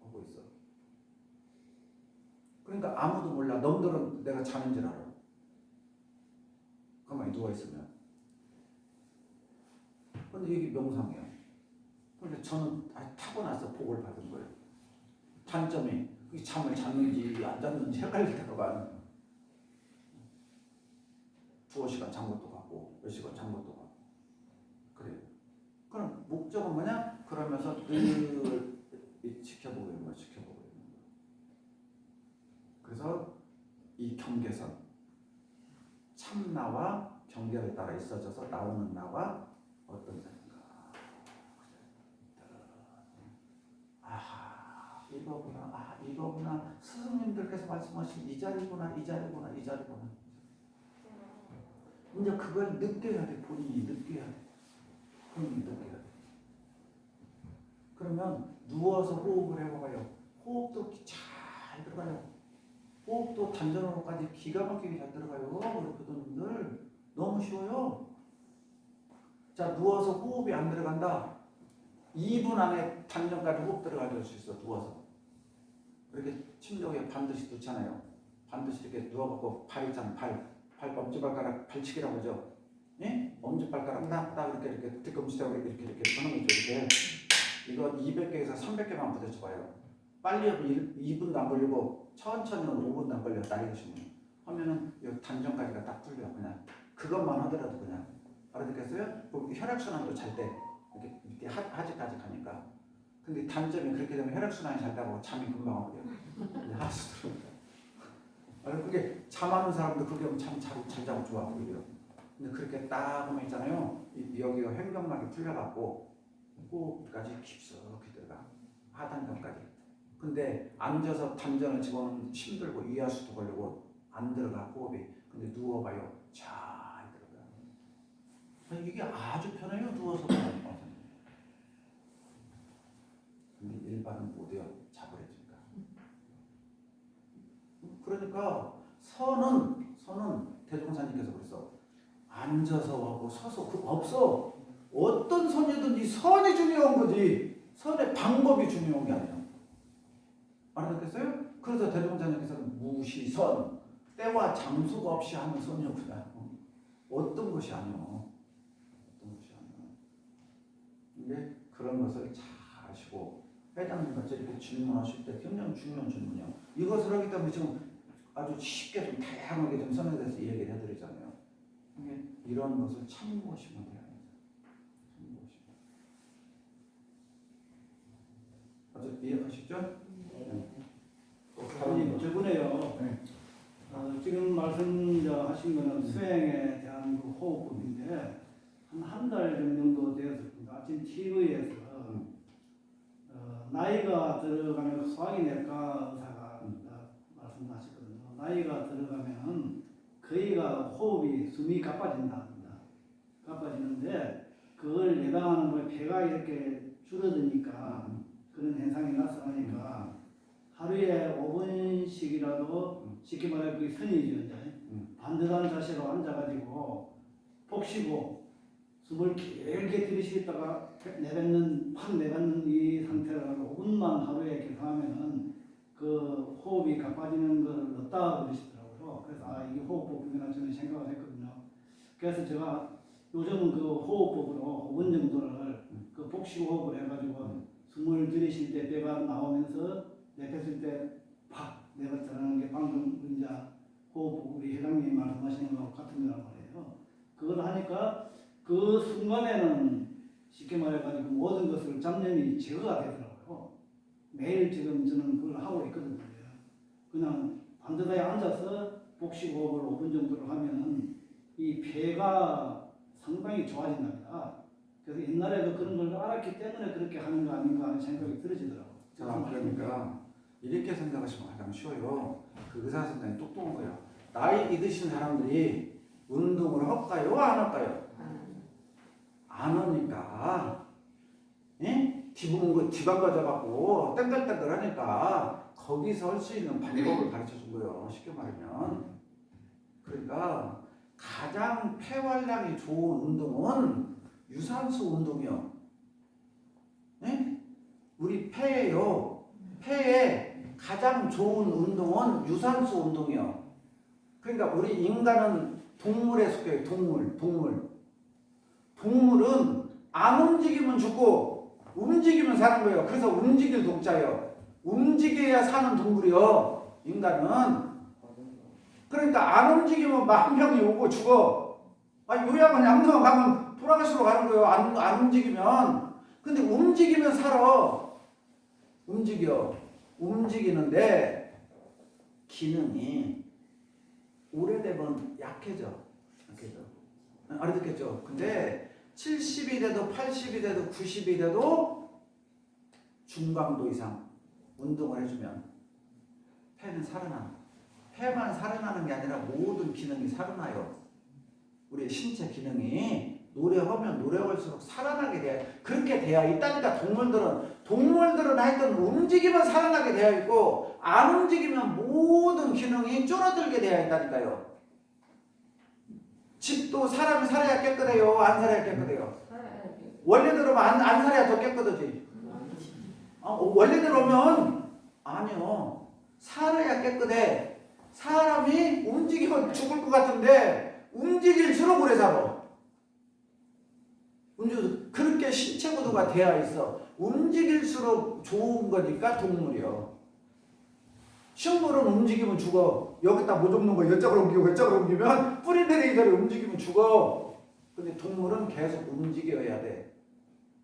하고 있어. 그러니까 아무도 몰라. 놈들은 내가 자는 줄 알아. 가만히 누워있으면. 근데 이게 명상이야. 근데 저는 타고나서 복을 받은 거예요. 단점이 잠을 잤는지 안 잤는지 헷갈릴 때가 많아요. 2시간 잔 것도 같고 몇 시간 잔 것도 같고 그래요. 그럼 목적은 뭐냐? 그러면서 늘 지켜보고 있는 거야. 지켜보고 있는 거야. 그래서 이 경계선 참나와 경계를 따라 있어져서 나오는 나와 어떤 자인가. 아하 이거구나. 아 이거구나. 스승님들께서 말씀하신 이 자리구나. 이 자리구나. 이 자리구나. 이제 그걸 느껴야 돼. 본인이 느껴야 돼. 본인이 느껴야 돼. 그러면 누워서 호흡을 해봐요. 호흡도 잘 들어가요. 호흡도 단전으로까지 기가 막히게 잘 들어가요. 우리 교도님들 너무 쉬워요. 자 누워서 호흡이 안 들어간다. 2분 안에 단전까지 호흡 들어갈 수 있어. 누워서. 이렇게 침독에 반드시 놓잖아요. 반드시 이렇게 누워갖고 발 있잖아. 발 엄지발가락 발치기라고 하죠. 예? 엄지발가락 딱딱 이렇게 뒤꿈치대고 이렇게 하는 거죠. 이렇게 이거 200개에서 300개만 부딪혀봐요. 빨리 하면 2분도 안 걸리고 천천히 하면 5분도 안 걸려. 날리시면 하면은 이 단전까지가 딱 풀려. 그냥 그것만 하더라도 그냥 알아듣겠어요? 혈액순환도 잘 때 이렇게 밑에 하지까지 가니까. 근데 단점이 그렇게 되면 혈액순환이 잘 되고 잠이 금방 오고요. 하수 들어오니까. 그게 잠하는 사람도 그렇게 하면 잘 자고 좋아 보여요. 근데 그렇게 딱 하면 있잖아요. 여기가 횡격막이 풀려갖고 호흡까지 깊숙이 들어가. 하단전까지. 근데 앉아서 단전을 집어넣으면 힘들고 이하수도 걸리고 안 들어가 호흡이. 근데 누워봐요. 잘 들어가. 이게 아주 편해요. 누워서. 근데 일반은 못해요. 자버려지니까. 그러니까 선은 대종사님께서 그랬어. 앉아서 하고 서서 그 없어. 어떤 선이든지 선이 중요한 거지. 선의 방법이 중요한 게 아니야. 알아듣겠어요? 그래서 대종사님께서는 무시선, 때와 장소가 없이 하는 선이었구나. 어떤 것이 아니야. 어떤 것이 아니야. 근데 그런 것을 잘 아시고 회장님같이 이렇게 질문하실 때 굉장히 중요한 질문이에요. 이것을 하기 때문에 지금 아주 쉽게 좀 다양하게 좀 선에 대해서 얘기를 해드리잖아요. 이런 것을 참고하시면 돼요. 아주 이해하시죠? 아니 저번에요. 네. 지금 말씀하신 거는 수행에 대한 그 호흡법인데 한 달 정도 되었습니다. 아침 TV에서 나이가 들어가면 소화기내과 의사가 말씀하셨거든요. 나이가 들어가면 거의가 호흡이 숨이 가빠진다. 가빠지는데 그걸 예방하는 걸 배가 이렇게 줄어드니까 그런 현상이 나타나니까 하루에 5분씩이라도 쉽게 말해 그게 선이죠. 이제 반듯한 자세로 앉아가지고 푹 쉬고 숨을 길게 들이쉬다가 확 내뱉는 이 상태를 5분만 하루에 이렇게 하면은 그 호흡이 가빠지는 걸 넣었다 그러시더라고요. 그래서 이게 호흡법이구나 저는 생각을 했거든요. 그래서 제가 요즘은 그 호흡법으로 5분 정도를 그 복식 호흡을 해가지고 숨을 들이쉴 때 배가 나오면서 내뱉을 때 팍 내뱉으라는 게 방금 이제 호흡법 우리 회장님이 말씀하시는 거하고 같은 거란 말이에요. 그걸 하니까 그 순간에는 쉽게 말해가지고 모든 것을 잡념이 제거가 되더라고요. 매일 지금 저는 그걸 하고 있거든요. 그냥 반듯하게 앉아서 복식 호흡을 5분 정도를 하면은 이 폐가 상당히 좋아진답니다. 그래서 옛날에도 그런 걸 알았기 때문에 그렇게 하는 거 아닌가 하는 생각이 들어지더라고요. 자, 그러니까 이렇게 생각하시면 가장 쉬워요. 그 의사 선생님 똑똑한 거예요. 나이 드신 사람들이 운동을 할까요? 안 할까요? 안 하니까 지방 가져갖고 땡글땡글 하니까 거기서 할 수 있는 방법을 가르쳐 준 거예요. 쉽게 말하면. 그러니까 가장 폐활량이 좋은 운동은 유산소 운동이요. 우리 폐예요. 폐에 가장 좋은 운동은 유산소 운동이요. 그러니까 우리 인간은 동물에 속해요. 동물은 안 움직이면 죽고 움직이면 사는 거예요. 그래서 움직일 동자예요. 움직여야 사는 동물이요. 인간은. 그러니까 안 움직이면 만병이 오고 죽어. 요양원 양로원 가면 돌아가시러 가는 거예요. 안 움직이면. 근데 움직이면 살아. 움직이는데 기능이 오래되면 약해져. 알아듣겠죠? 근데 70이 돼도 80이 돼도 90이 돼도 중강도 이상 운동을 해주면 폐는 살아나. 폐만 살아나는 게 아니라 모든 기능이 살아나요. 우리 신체 기능이 노력하면 노력할수록 살아나게 돼. 그렇게 되어 있다니까. 동물들은 하여튼 움직이면 살아나게 되어 있고 안 움직이면 모든 기능이 줄어들게 되어 있다니까요. 집도 사람이 살아야 깨끗해요? 안 살아야 깨끗해요? 원래대로면 안 살아야 더 깨끗하지. 원래대로면 아니요. 살아야 깨끗해. 사람이 움직이면 죽을 것 같은데 움직일수록 오래 살아. 그렇게 신체 구조가 되어 있어. 움직일수록 좋은 거니까 동물이요. 식물은 움직이면 죽어. 여기다 못 줍는 거 이쪽으로 옮기고 이쪽으로 옮기면 뿌리 내리기 전에 움직이면 죽어. 근데 동물은 계속 움직여야 돼.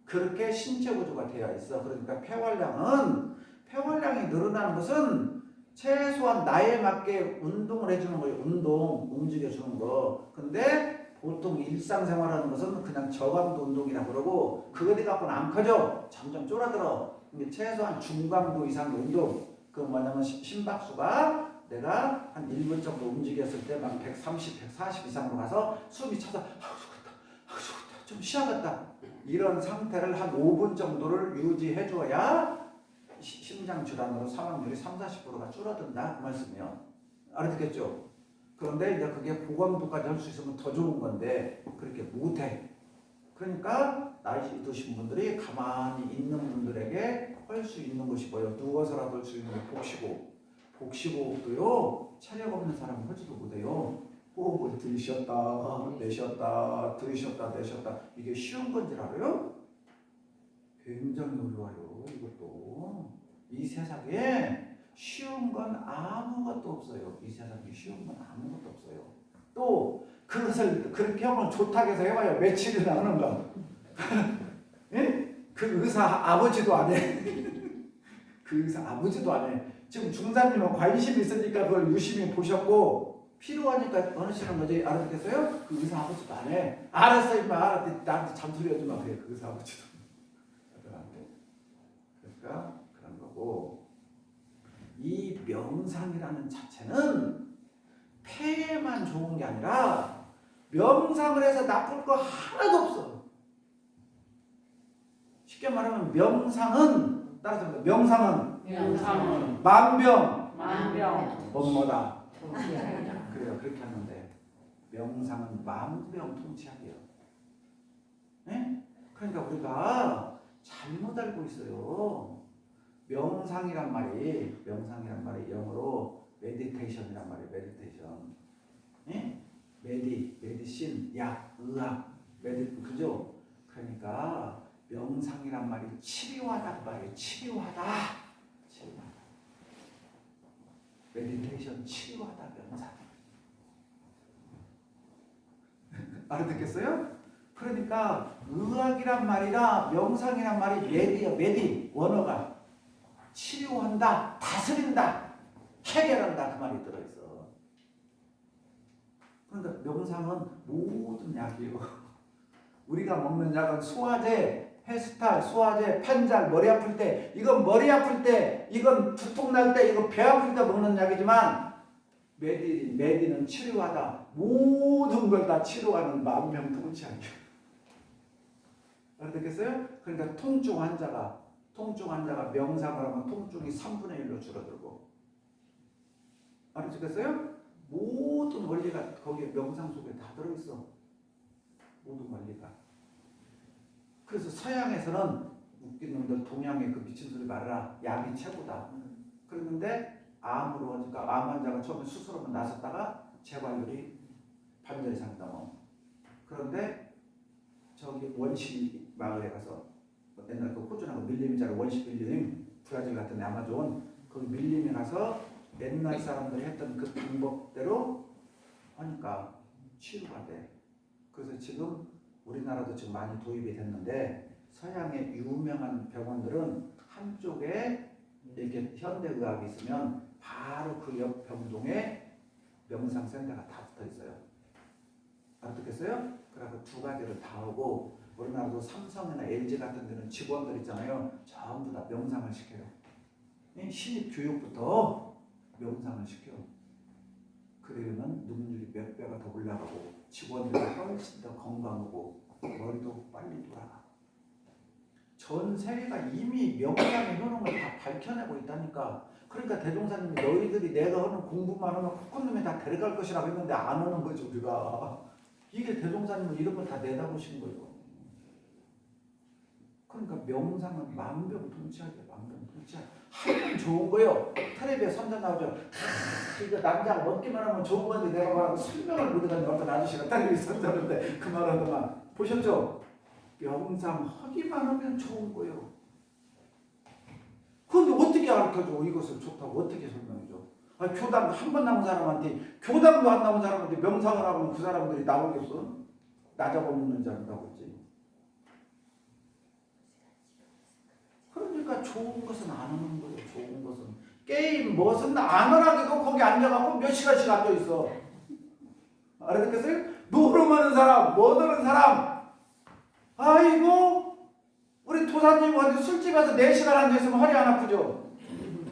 그렇게 신체 구조가 되어 있어. 그러니까 폐활량이 늘어나는 것은 최소한 나이에 맞게 운동을 해주는 거예요. 움직여주는 거. 근데 보통 일상생활하는 것은 그냥 저강도 운동이라고 그러고 그거에 갖고는 안 커져. 점점 쫄아들어. 근데 최소한 중강도 이상의 운동. 그 뭐냐면 심박수가 내가 한 1분 정도 움직였을 때 막 130, 140 이상으로 가서 숨이 차서 죽었다, 좀 쉬어야겠다. 이런 상태를 한 5분 정도를 유지해 줘야 심장 질환으로 사망률이 30-40%가 줄어든다. 그 말씀이요. 알아듣겠죠? 그런데 이제 그게 고강도까지 할 수 있으면 더 좋은 건데 그렇게 못해. 그러니까 나이 드신 분들이 가만히 있는 분들에게 할 수 있는 것이 뭐예요? 누워서라도 할 수 있는 게 복식호흡. 복식호흡도요. 체력 없는 사람은 하지도 못해요. 호흡을 들이쉬었다 내쉬었다 들이쉬었다 내쉬었다. 이게 쉬운 건지 알아요? 굉장히 어려워요. 이것도. 이 세상에 쉬운 건 아무것도 없어요. 이 세상에 쉬운 건 아무것도 없어요. 또 그것을 그렇게 하면 좋다고 해서 해봐요. 며칠이나 하는가. 예? 그 의사 아버지도 안 해. 그 의사 아버지도 안 해. 지금 중사님은 관심이 있으니까 그걸 유심히 보셨고 필요하니까 어느시는 거지. 알아듣겠어요? 그 의사 아버지도 안 해. 알았어 임마. 나한테 잠소리 하지 마. 그래. 그 의사 아버지도. 그러니까 그런 거고 이 명상이라는 자체는 폐에만 좋은 게 아니라 명상을 해서 나쁠 거 하나도 없어. 쉽게 말하면 명상은 따라서 명상은 만병 뭐다. 그래요. 그렇게 하는데 명상은 만병통치약이에요. 네? 그러니까 우리가 잘못 알고 있어요. 명상이란 말이 영어로 메디테이션이란 말이에요. 메디테이션. 예? 메디신, 약, 의학, 그죠? 그러니까 명상이란 말이 치료하단 말이에요. 치료하다. 메디테이션 치료하다 명상. 알아듣겠어요? 그러니까 의학이란 말이나 명상이란 말이 메디 원어가 치료한다, 다스린다, 해결한다 그 말이 들어있어. 그러니까 명상은 모든 약이에요. 우리가 먹는 약은 소화제 헤스탈, 소화제, 판잘, 머리 아플 때, 이건 머리 아플 때, 이건 두통 날 때, 이건 배 아플 때 먹는 약이지만 메디는 치료하다. 모든 걸 다 치료하는 만병통치약이에요. 알아듣겠어요? 그러니까 통증 환자가 명상을 하면 통증이 3분의 1로 줄어들고, 알아듣겠어요? 모든 원리가 거기에 명상 속에 다 들어있어. 모든 원리가. 그래서 서양에서는 웃긴 놈들 동양의 그 미친 소리 말아라. 약이 최고다. 그랬는데 그러니까 암 환자가 처음에 수술하면 나섰다가 재활률이 반절 이상 넘어. 그런데 저기 원시 마을에 가서 옛날 그 호주나 밀림자로 원시 밀림 브라질 같은 데 아마존 거기 밀림에 가서 옛날 사람들이 했던 그 방법대로 하니까 치료가 돼. 그래서 지금 우리나라도 지금 많이 도입이 됐는데 서양의 유명한 병원들은 한쪽에 이렇게 현대의학이 있으면 바로 그 옆 병동에 명상센터가 다 붙어 있어요. 알아듣겠어요? 그래서 두 가지를 다 하고 우리나라도 삼성이나 LG 같은 데는 직원들 있잖아요. 전부 다 명상을 시켜요. 신입 교육부터 명상을 시켜. 그러면 능률이 몇 배가 더 올라가고 직원들이 훨씬 더 건강하고 머리도 빨리 돌아가. 전 세계가 이미 명상의 효능을 다 밝혀내고 있다니까. 그러니까 대종사님이 너희들이 내가 하는 공부만 하면 코코놈이 다 데려갈 것이라고 했는데 안 하는 거지 우리가. 이게 대종사님은 이런 걸 다 내다보신 거예요. 그러니까 명상은 만병통치약이에요. 만병통치약. 하면 좋은 거예요. 텔레비에 선전 나오죠. 이거 남자가 먹기만 하면 좋은 건데 내가 말하고 설명을 못하는 어떤 아저씨가 텔레비에 선전하는데 그 말하더만 보셨죠? 명상 하기만 하면 좋은 거예요. 그런데 어떻게 가르쳐줘? 이것을 좋다고 어떻게 설명해줘? 교당 한 번 남은 사람한테 교당도 안 남은 사람한테 명상을 하면 그 사람들이 나오겠어? 나 잡아먹는 자라고 했지. 그러니까 좋은 것은 안 하는 거예요. 좋은 것은 게임 무엇은 안 하라고 거기 앉아갖고 몇 시간씩 앉아있어. 알아듣겠어요? 노름하는 사람, 못 하는 사람. 아이고 우리 도사님 어디 술집에서 4시간 앉아있으면 허리 안 아프죠?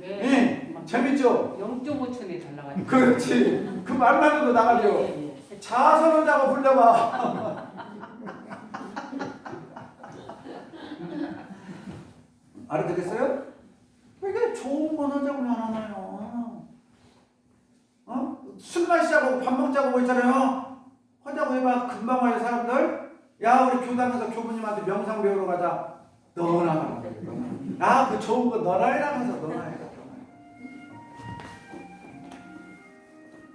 네. 재밌죠? 0.5촌에 잘 나가죠. 그렇지. 그 말만 해도 나가죠. 자선을 자고 불려봐. 알아듣겠어요? 이게 좋은 건 하자고 안 하나요? 술 마시자고 밥 먹자고 있잖아요. 하자고 해봐. 금방 와요 사람들. 야 우리 교당에서 교부님한테 명상 배우러 가자. 너나 가라. 그 좋은 거 너나 해라 하면서 너나 해라.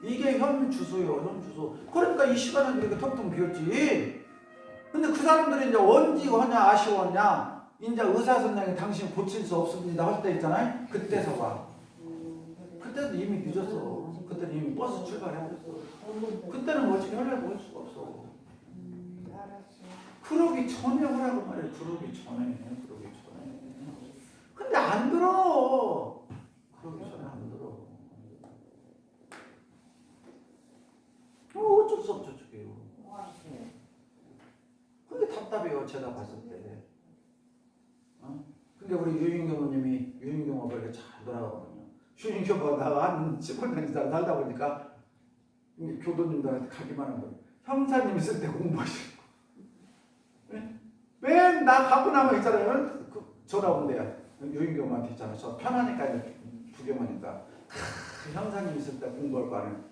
이게 현 주소요. 현 주소. 그러니까 이 시간은 이렇게 텅텅 비었지. 근데 그 사람들이 이제 언제 하냐 아쉬웠냐. 이제 의사 선생님 당신 고칠 수 없습니다 할 때 있잖아요. 그때서 봐. 그때도 이미 늦었어. 그때는 이미 버스 출발해버렸어. 그때는 어떻게 하려고 할 수가 없어. 그러기 전에 하라고 말이야. 그러기 전에. 근데 안 들어. 그러기 전에 안 들어. 어쩔 수 없죠, 저게요. 근데 답답해요, 제가 봤을 때. 근데 우리 유인경님이 유인경하고 이렇게 잘 돌아가거든요. 유인경하고 한 10년 이상 살다 보니까 교도님들한테 가기만 한 거예요. 형사님 있을 때 공부하시고. 맨 나 갖고 나면 있잖아요. 전화 온대요. 유인경한테 있잖아요. 저 편하니까 구경하니까. 형사님 있을 때 공부할 거 아니에요.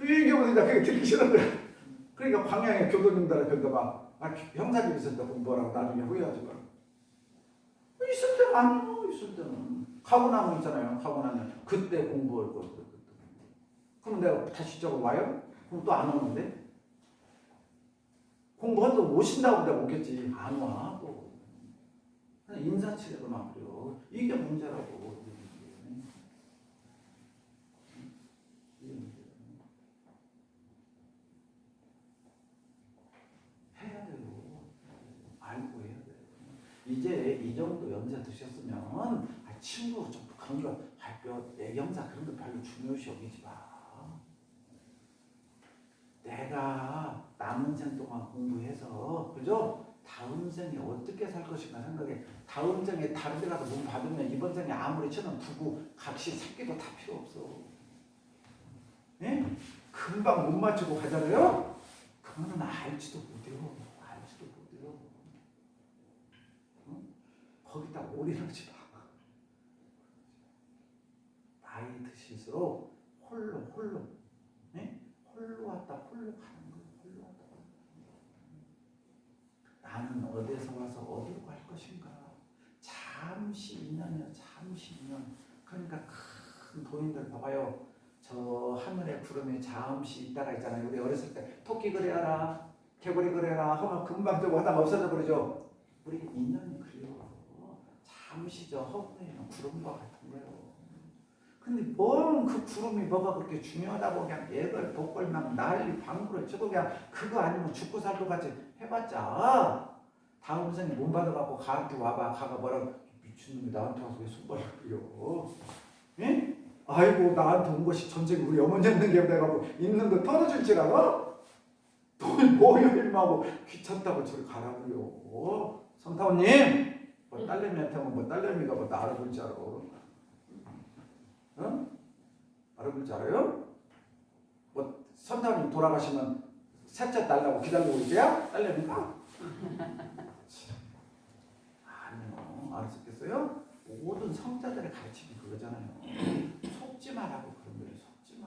유인경은 이제 그게 듣기 싫은 거야. 그러니까 광양에 교도님들한테 막 형사님 있을 때 공부하라고 나중에 후회하지 마. 있을 때는 아니요. 있을 때는 가고 나면 있잖아요. 가고 나면 그때 공부할 거. 그럼 내가 다시 저거 와요? 그럼 또 안 오는데? 공부한다고 오신다고 내가 오겠지. 안 와. 또. 인사치레도 막 그래요. 이게 문제라고. 해야 돼요. 알고 해야 돼요. 이제 이 정도 연세 드셨으면 친구 좀 그런 거 발표 애경사 그런 거 별로 중요시 여기지 마. 내가 남은 생 동안 공부해서 그죠? 다음 생에 어떻게 살 것인가 생각해. 다음 생에 다른 데 가서 문 받으면 이번 생에 아무리 쳐는 부부 각시 새끼도 다 필요 없어. 예? 금방 못 맞추고 가잖아요. 그거는 알지도 못해요. 알지도 못해요. 응? 거기다 올인하지 마. 나이 드실수록 홀로 예? 홀로 왔다 홀로 가는 거예요. 홀로 왔다 나는 어디에서 와서 어디로 갈 것인가. 잠시 인연이야. 잠시 인연. 그러니까 큰 도인들 봐봐요. 저 하늘에 구름이 잠시 있다가 있잖아요. 우리 어렸을 때 토끼 그려라 개구리 그려라 하면 금방 좀 하다가 없어져 버리죠. 우리 인연이 그래요. 잠시 저 허공에 있는 구름과 같은 거예요. 근데 뭔 그 구름이 뭐가 그렇게 중요하다고 그냥 얘걸 복걸막 난리 방구를 쳐도 그냥 그거 아니면 죽고 살도 같이 해봤자 다음 생에 못 받아갖고 가한테 와봐. 가가 뭐라고 미친놈이 나한테 와서 왜 손발을 그려. 예? 아이고 나한테 온 것이 전쟁 우리 어머니 있는 게 돼갖고 있는 거 떨어질 줄 알아? 돈이 뭐여 임하고 귀찮다고 저리 가라고요. 성타원님 뭐 딸내미한테 하면 뭐 딸내미가 뭐 나 알아볼 줄 알아. 응? 알아볼 줄 알아요? 뭐 성타원님 돌아가시면 셋째 달라고 기다리고 있대요? 딸내미가? 아니요. 알았겠어요? 모든 성자들의 가르침이 그거잖아요. 속지 말라고 그런 거예요. 속지 마.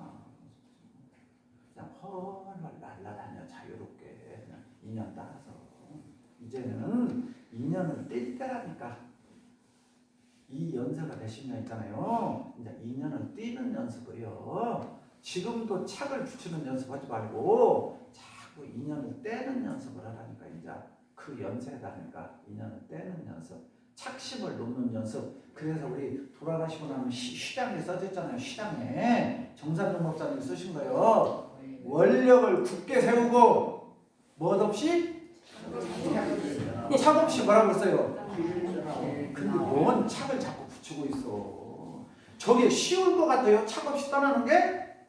그냥 헐헐 날라다녀 자유롭게 그냥 인연 따라서. 이제는 인연을 뗄 때라니까. 이 연세가 되시면 있잖아요. 이제 인연을 띄는 연습을요. 지금도 착을 붙이는 연습하지 말고 자꾸 인연을 떼는 연습을 하라니까. 이제 그 연세다니까. 인연을 떼는 연습. 착심을 놓는 연습. 그래서 우리 돌아가시고 나면 시장에 써졌잖아요. 시장에 정산용 목사님이 쓰신 거예요. 원력을 굳게 세우고 멋없이 착 없이 뭐라고 써요? 근데 뭔 착을 자꾸 붙이고 있어. 저게 쉬운 것 같아요. 착 없이 떠나는 게?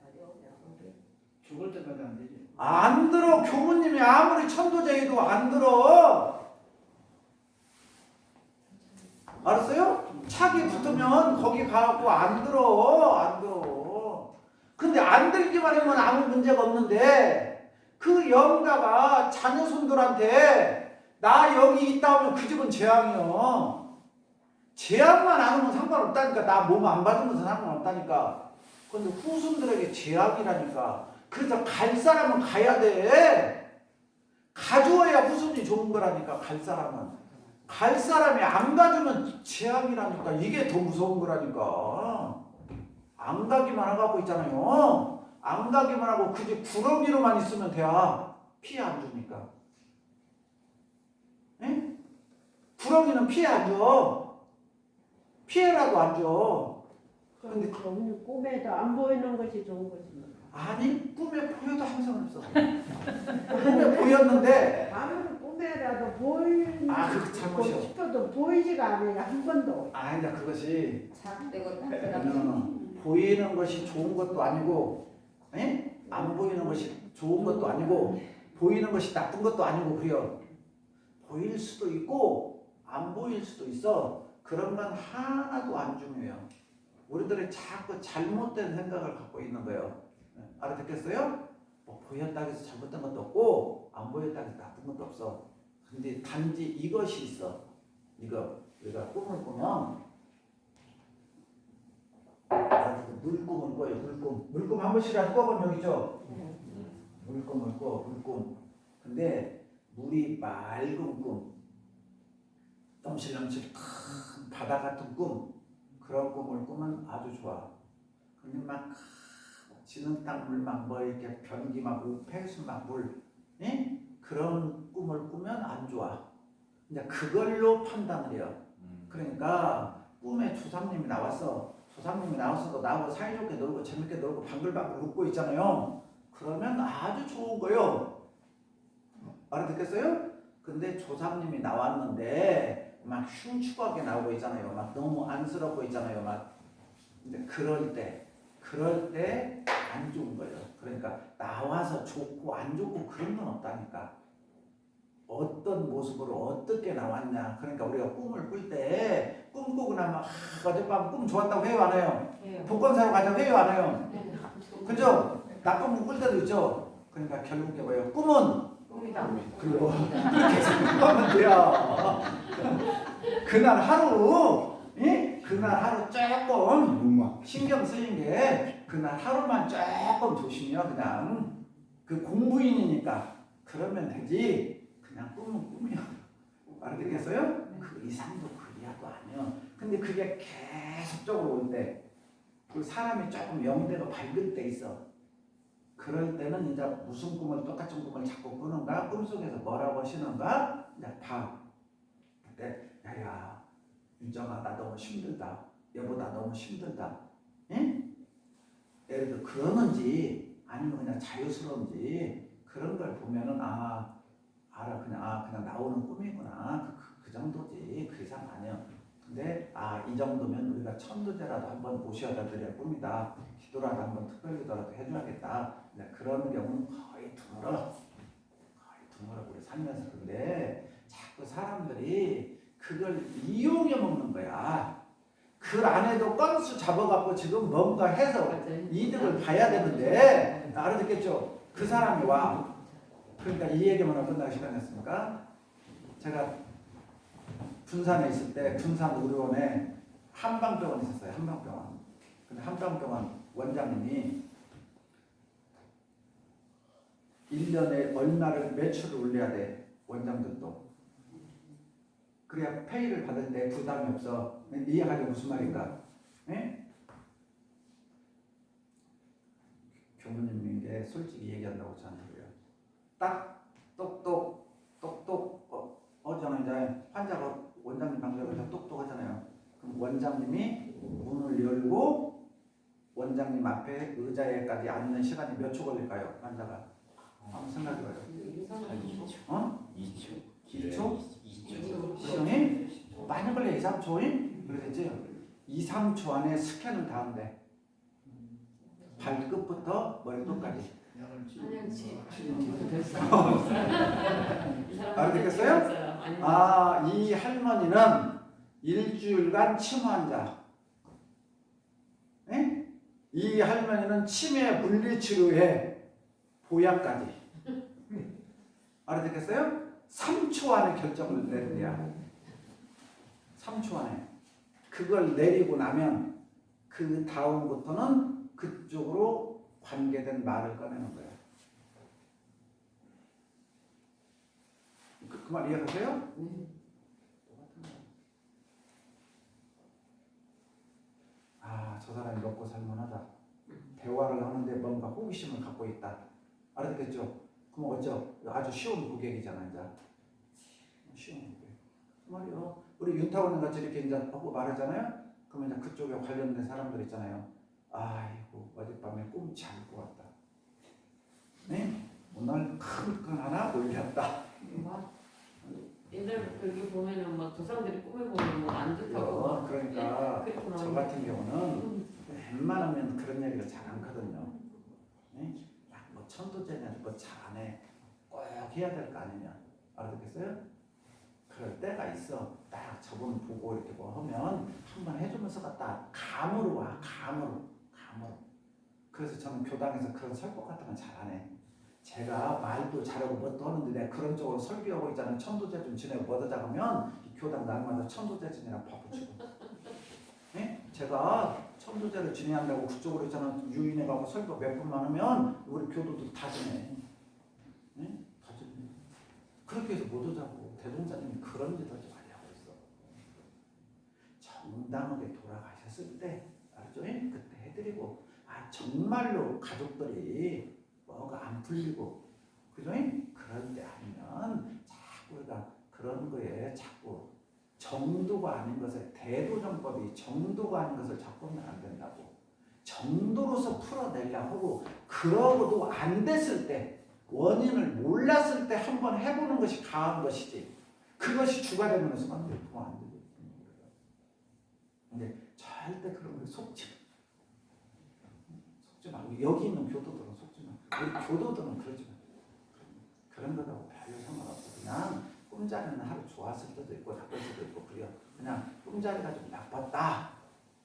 죽을 때까지 안 되지. 안 들어. 교무님이 아무리 천도제의도 안 들어. 알았어요? 착이 붙으면 거기 가고 안 들어. 근데 안 들기만 하면 아무 문제가 없는데 그 영가가 자녀 손들한테 나 여기 있다 하면 그 집은 재앙이요. 재앙만 안 오면 상관없다니까. 나 몸 안 받으면서 상관없다니까. 근데 후손들에게 재앙이라니까. 그래서 갈 사람은 가야 돼. 가주어야 후손이 좋은 거라니까. 갈 사람은. 갈 사람이 안 가주면 재앙이라니까. 이게 더 무서운 거라니까. 안 가기만 하고 있잖아요. 안 가기만 하고 그저 구렁이로만 있으면 돼야. 피해 안 주니까. 에? 구렁이는 피해 안 줘. 피해라도 안 줘. 근데 꿈에도 안 보이는 것이 좋은 거지. 아니 꿈에 보여도 항상 없어. 꿈에 보였는데 아무리 꿈에라도 보이는 그거 잘못이요. 싶어도 보이지가 않아요. 한 번도. 아니다. 그것이 작되고 보이는 것이 좋은 것도 아니고 안 보이는 것이 좋은 것도 아니고 보이는 것이 나쁜 것도 아니고 그래요. 보일 수도 있고 안 보일 수도 있어. 그런 건 하나도 안 중요해요. 우리들이 자꾸 잘못된 생각을 갖고 있는 거예요. 알아듣겠어요? 뭐 보였다고 해서 잘못된 것도 없고 안 보였다고 해서 나쁜 것도 없어. 근데 단지 이것이 있어. 이거 우리가 꿈을 꾸면 물꿈을 꿔요. 물꿈 한 번씩이라도 꿔본 적 있죠? 물꿈을 꿔. 물꿈. 근데 물이 맑은 꿈, 넘실넘실 큰 바다 같은 꿈, 그런 꿈을 꾸면 아주 좋아. 근데 막 지는 땅 물 막 뭐 이렇게 변기 막 폐수 막 물, 그런 꿈을 꾸면 안 좋아. 이제 그걸로 판단을 해요. 그러니까 꿈에 조상님이 나왔어. 조상님이 나왔어도 나하고 사이좋게 놀고 재밌게 놀고 방글방글 웃고 있잖아요. 그러면 아주 좋은 거요. 알아듣겠어요? 근데 조상님이 나왔는데 막 흉측하게 나오고 있잖아요. 막 너무 안쓰럽고 있잖아요. 막 근데 그럴 때 안 좋은 거예요. 그러니까 나와서 좋고 안 좋고 그런 건 없다니까. 어떤 모습으로 어떻게 나왔냐. 그러니까 우리가 꿈을 꿀 때 꿈꾸고 나면 어젯밤 꿈 좋았다고 해요 안 해요? 복권 사러 가자고 해요 안 해요? 그죠? 나쁜 꿈 꿀 때도 있죠. 그러니까 결국에 뭐예요? 꿈은 꿈이다. 그리고 그렇게 생각하면 돼요. 그날 하루, 그날 하루 조금 신경 쓰인 게 그날 하루만 조금 조심해요. 그냥 그 공부인이니까 그러면 되지. 그냥 꿈은 꿈이야. 알아듣겠어요? 그 이상도 그 이하도 아니야. 근데 그게 계속적으로 올 때, 그 사람이 조금 영대가 밝을 때 있어. 그럴 때는 이제 무슨 꿈을 똑같은 꿈을 자꾸 꾸는가, 꿈속에서 뭐라고 하시는가, 이제 봐. 그때 야야 윤정아 나 너무 힘들다. 여보 나 너무 힘들다. 응? 예를 들어 그러는지 아니면 그냥 자유스러운지 그런 걸 보면은 알아 그냥 나오는 꿈이구나. 그 정도지. 그 이상 아니야. 근데 이 정도면 우리가 천도제라도 한번 모셔다 드릴 꿈이다. 기도라도 한번 특별 기도라도 해줘야겠다. 그런 경우는 거의 드물어. 우리 살면서. 근데 자꾸 사람들이 그걸 이용해 먹는 거야. 그 안에도 건수 잡아갖고 지금 뭔가 해서 이득을 봐야 되는데 알아듣겠죠? 그 사람이 와. 그러니까 이 얘기만 하고 끝나기 시간이었습니까? 제가 군산에 있을 때 군산 의료원에 한방병원 있었어요. 한방병원. 근데 한방병원 원장님이 1년에 얼마를 매출을 올려야 돼. 원장들도. 그래야 페이를 받을 때 부담이 없어. 이해하기 무슨 말인가? 예? 교무님인 게 솔직히 얘기한다고 저한테 그래요. 딱 똑똑 저는 이제 환자가 원장님 방송에서 똑똑하잖아요. 그럼 원장님이 문을 열고 원장님 앞에 의자에까지 앉는 시간이 몇 초 걸릴까요? 환자가 한번 생각해봐요. 어? 2초? 시간이 많이 걸려. 2, 3초인? 그러겠지? 2, 3초 안에 스캔을 다 한대. 발끝부터 머리끝까지. 알아듣겠어요? 이 할머니는 일주일간 침 환자. 에? 이 할머니는 치매 물리치료에 보약까지. 알아듣겠어요? 3초 안에 결정을 내는데야. 3초 안에. 그걸 내리고 나면 그 다음부터는 그쪽으로 관계된 말을 꺼내는 거예요. 그 말 이해하세요? 저 사람이 먹고 살만하다. 대화를 하는데 뭔가 호기심을 갖고 있다. 알아듣겠죠? 그럼 어쩌? 아주 쉬운 고객이잖아, 이제. 쉬운 고객. 그 말이요. 우리 윤타원 같이 이렇게 이제 하고 말하잖아요. 그러면 이제 그쪽에 관련된 사람들 있잖아요. 아이고, 어젯밤에 꿈 잘 꾸었다. 네? 오늘 큰 건 하나 올렸다. 옛날 그렇게 보면은 막 조상들이 꿈에 보면 뭐 안 좋다고. 그러니까 저 같은 경우는 웬만하면 그런 얘기를 잘 않거든요. 네? 뭐 천도제냐 뭐 잘하네 꼭 해야 될 거 아니냐. 알아듣겠어요? 그럴 때가 있어. 딱 저분 보고 이렇게 뭐 하면 한번 해주면서 갔다 감으로 와. 감으로. 그래서 저는 교당에서 그런 설법 같은 건 잘 안 해. 제가 말도 잘하고 뭣도 하는데 내가 그런 쪽으로 설교하고 있잖아요. 천도제 좀 지내고 뭐다 작으면 이 교당 날마다 천도제 지내라 바쁘치고. 네? 제가 천도제를 지내한다고 그쪽으로 있잖아. 유인해 가고 설교 몇 분만 하면 우리 교도도 다 지내. 네? 다 지내. 그렇게 해서 못 오자고. 대종사님이 그런 짓을 좀 많이 하고 있어. 정당하게 돌아가셨을 때 알죠? 그때 해드리고 정말로 가족들이 뭐가 안 풀리고 그죠? 그럴 때 아니면 자꾸 우리가 그런 거에 자꾸 정도가 아닌 것을 대도정법이 정도가 아닌 것을 자꾸 하면 안 된다고. 정도로서 풀어내려고 하고 그러고도 안 됐을 때 원인을 몰랐을 때 한번 해보는 것이 강한 것이지 그것이 주가 되면 순간 그러면 안 되죠. 근데 절대 그런 걸 속지 말고 여기 있는 교도들은 속지 말고 우리 교도들은 그러지 말고 그런 거하고 별로 상관없어. 그냥 꿈자리는 하루 좋았을 때도 있고 나쁠 수도 있고 그래요. 그냥 꿈자리가 좀 나빴다.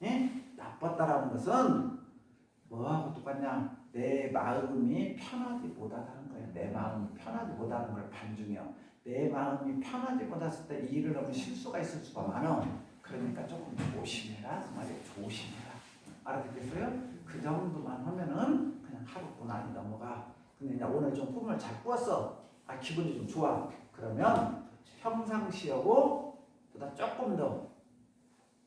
예? 나빴다라는 것은 뭐하고 똑같냐? 내 마음이 편하지 못하다는 거예요. 내 마음이 편하지 못하는 걸 반중해요. 내 마음이 편하지 못했을 때 일을 하면 실수가 있을 수가 많아. 그러니까 조금 조심해라. 그 말이에요. 조심해라. 알아듣겠어요? 그 정도만 하면은 그냥 하루 무난히 넘어가. 근데 이제 오늘 좀 꿈을 잘 꾸었어. 아 기분이 좀 좋아. 그러면 평상시하고 보다 조금 더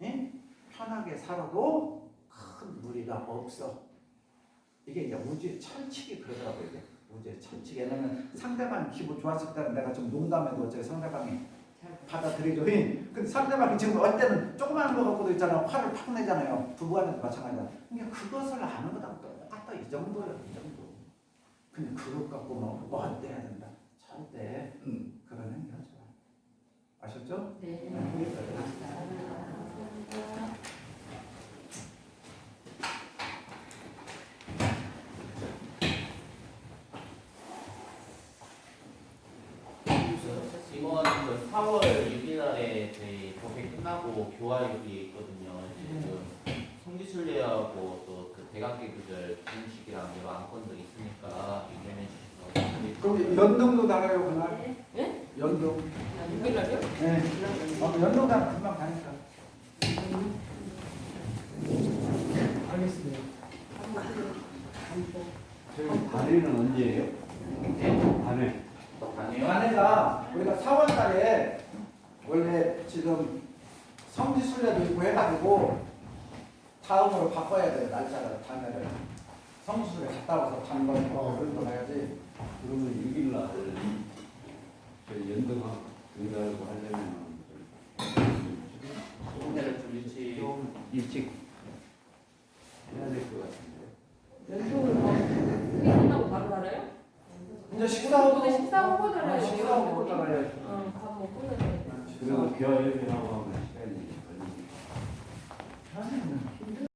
예? 편하게 살아도 큰 무리가 없어. 이게 이제 우주의 철칙이 그러더라고요. 이게 우주의 철칙. 왜냐면 상대방이 기분 좋았을 때는 내가 좀 농담해도 어차피 상대방이 받아들이죠. 근데 상대방이 지금 어때는 조그마한 거 갖고도 있잖아요. 화를 팍 내잖아요. 부부간에도 마찬가지야. 그러니까 그것을 아는 거랑 똑같다. 이 정도예요. 이 정도. 근데 그것 갖고 뭐 어때야 된다. 절대 그런 행위 하지 마. 아셨죠? 네. 이번 그 4월 6일 날에 저희 법회 끝나고 교화육이 있거든요. 지금 성지순례하고 또 그 대각계구절 기능식이랑 여러 안건들이 있으니까 유념해 주셔서 그럼 연등도 나가요 그날? 네? 연등. 6일 날이요? 네. 연등 가면 금방 가니까. 알겠습니다. 저희 반회는 언제예요? 반회. 만회가 우리가 4월달에 원래 지금 성지순례도 있고 해가지고 다음으로 바꿔야 돼요. 날짜를 단회를. 성지순례 갔다 와서 단번에 연등 가야지. 그러면 6일 날 저희 연등하고 연등하고 하려면 오늘은 좀 일찍 좀 일찍 해야 될 것 같은데. 연속을 뭐 회의 끝나고 바로 살아요? 이제 식사하고 오늘 식사하고 살아요. 식사하고 가야지. 밥 먹고 살아요. 그리고 교화 예배하고 하면 시간이 걸리니까. 아니,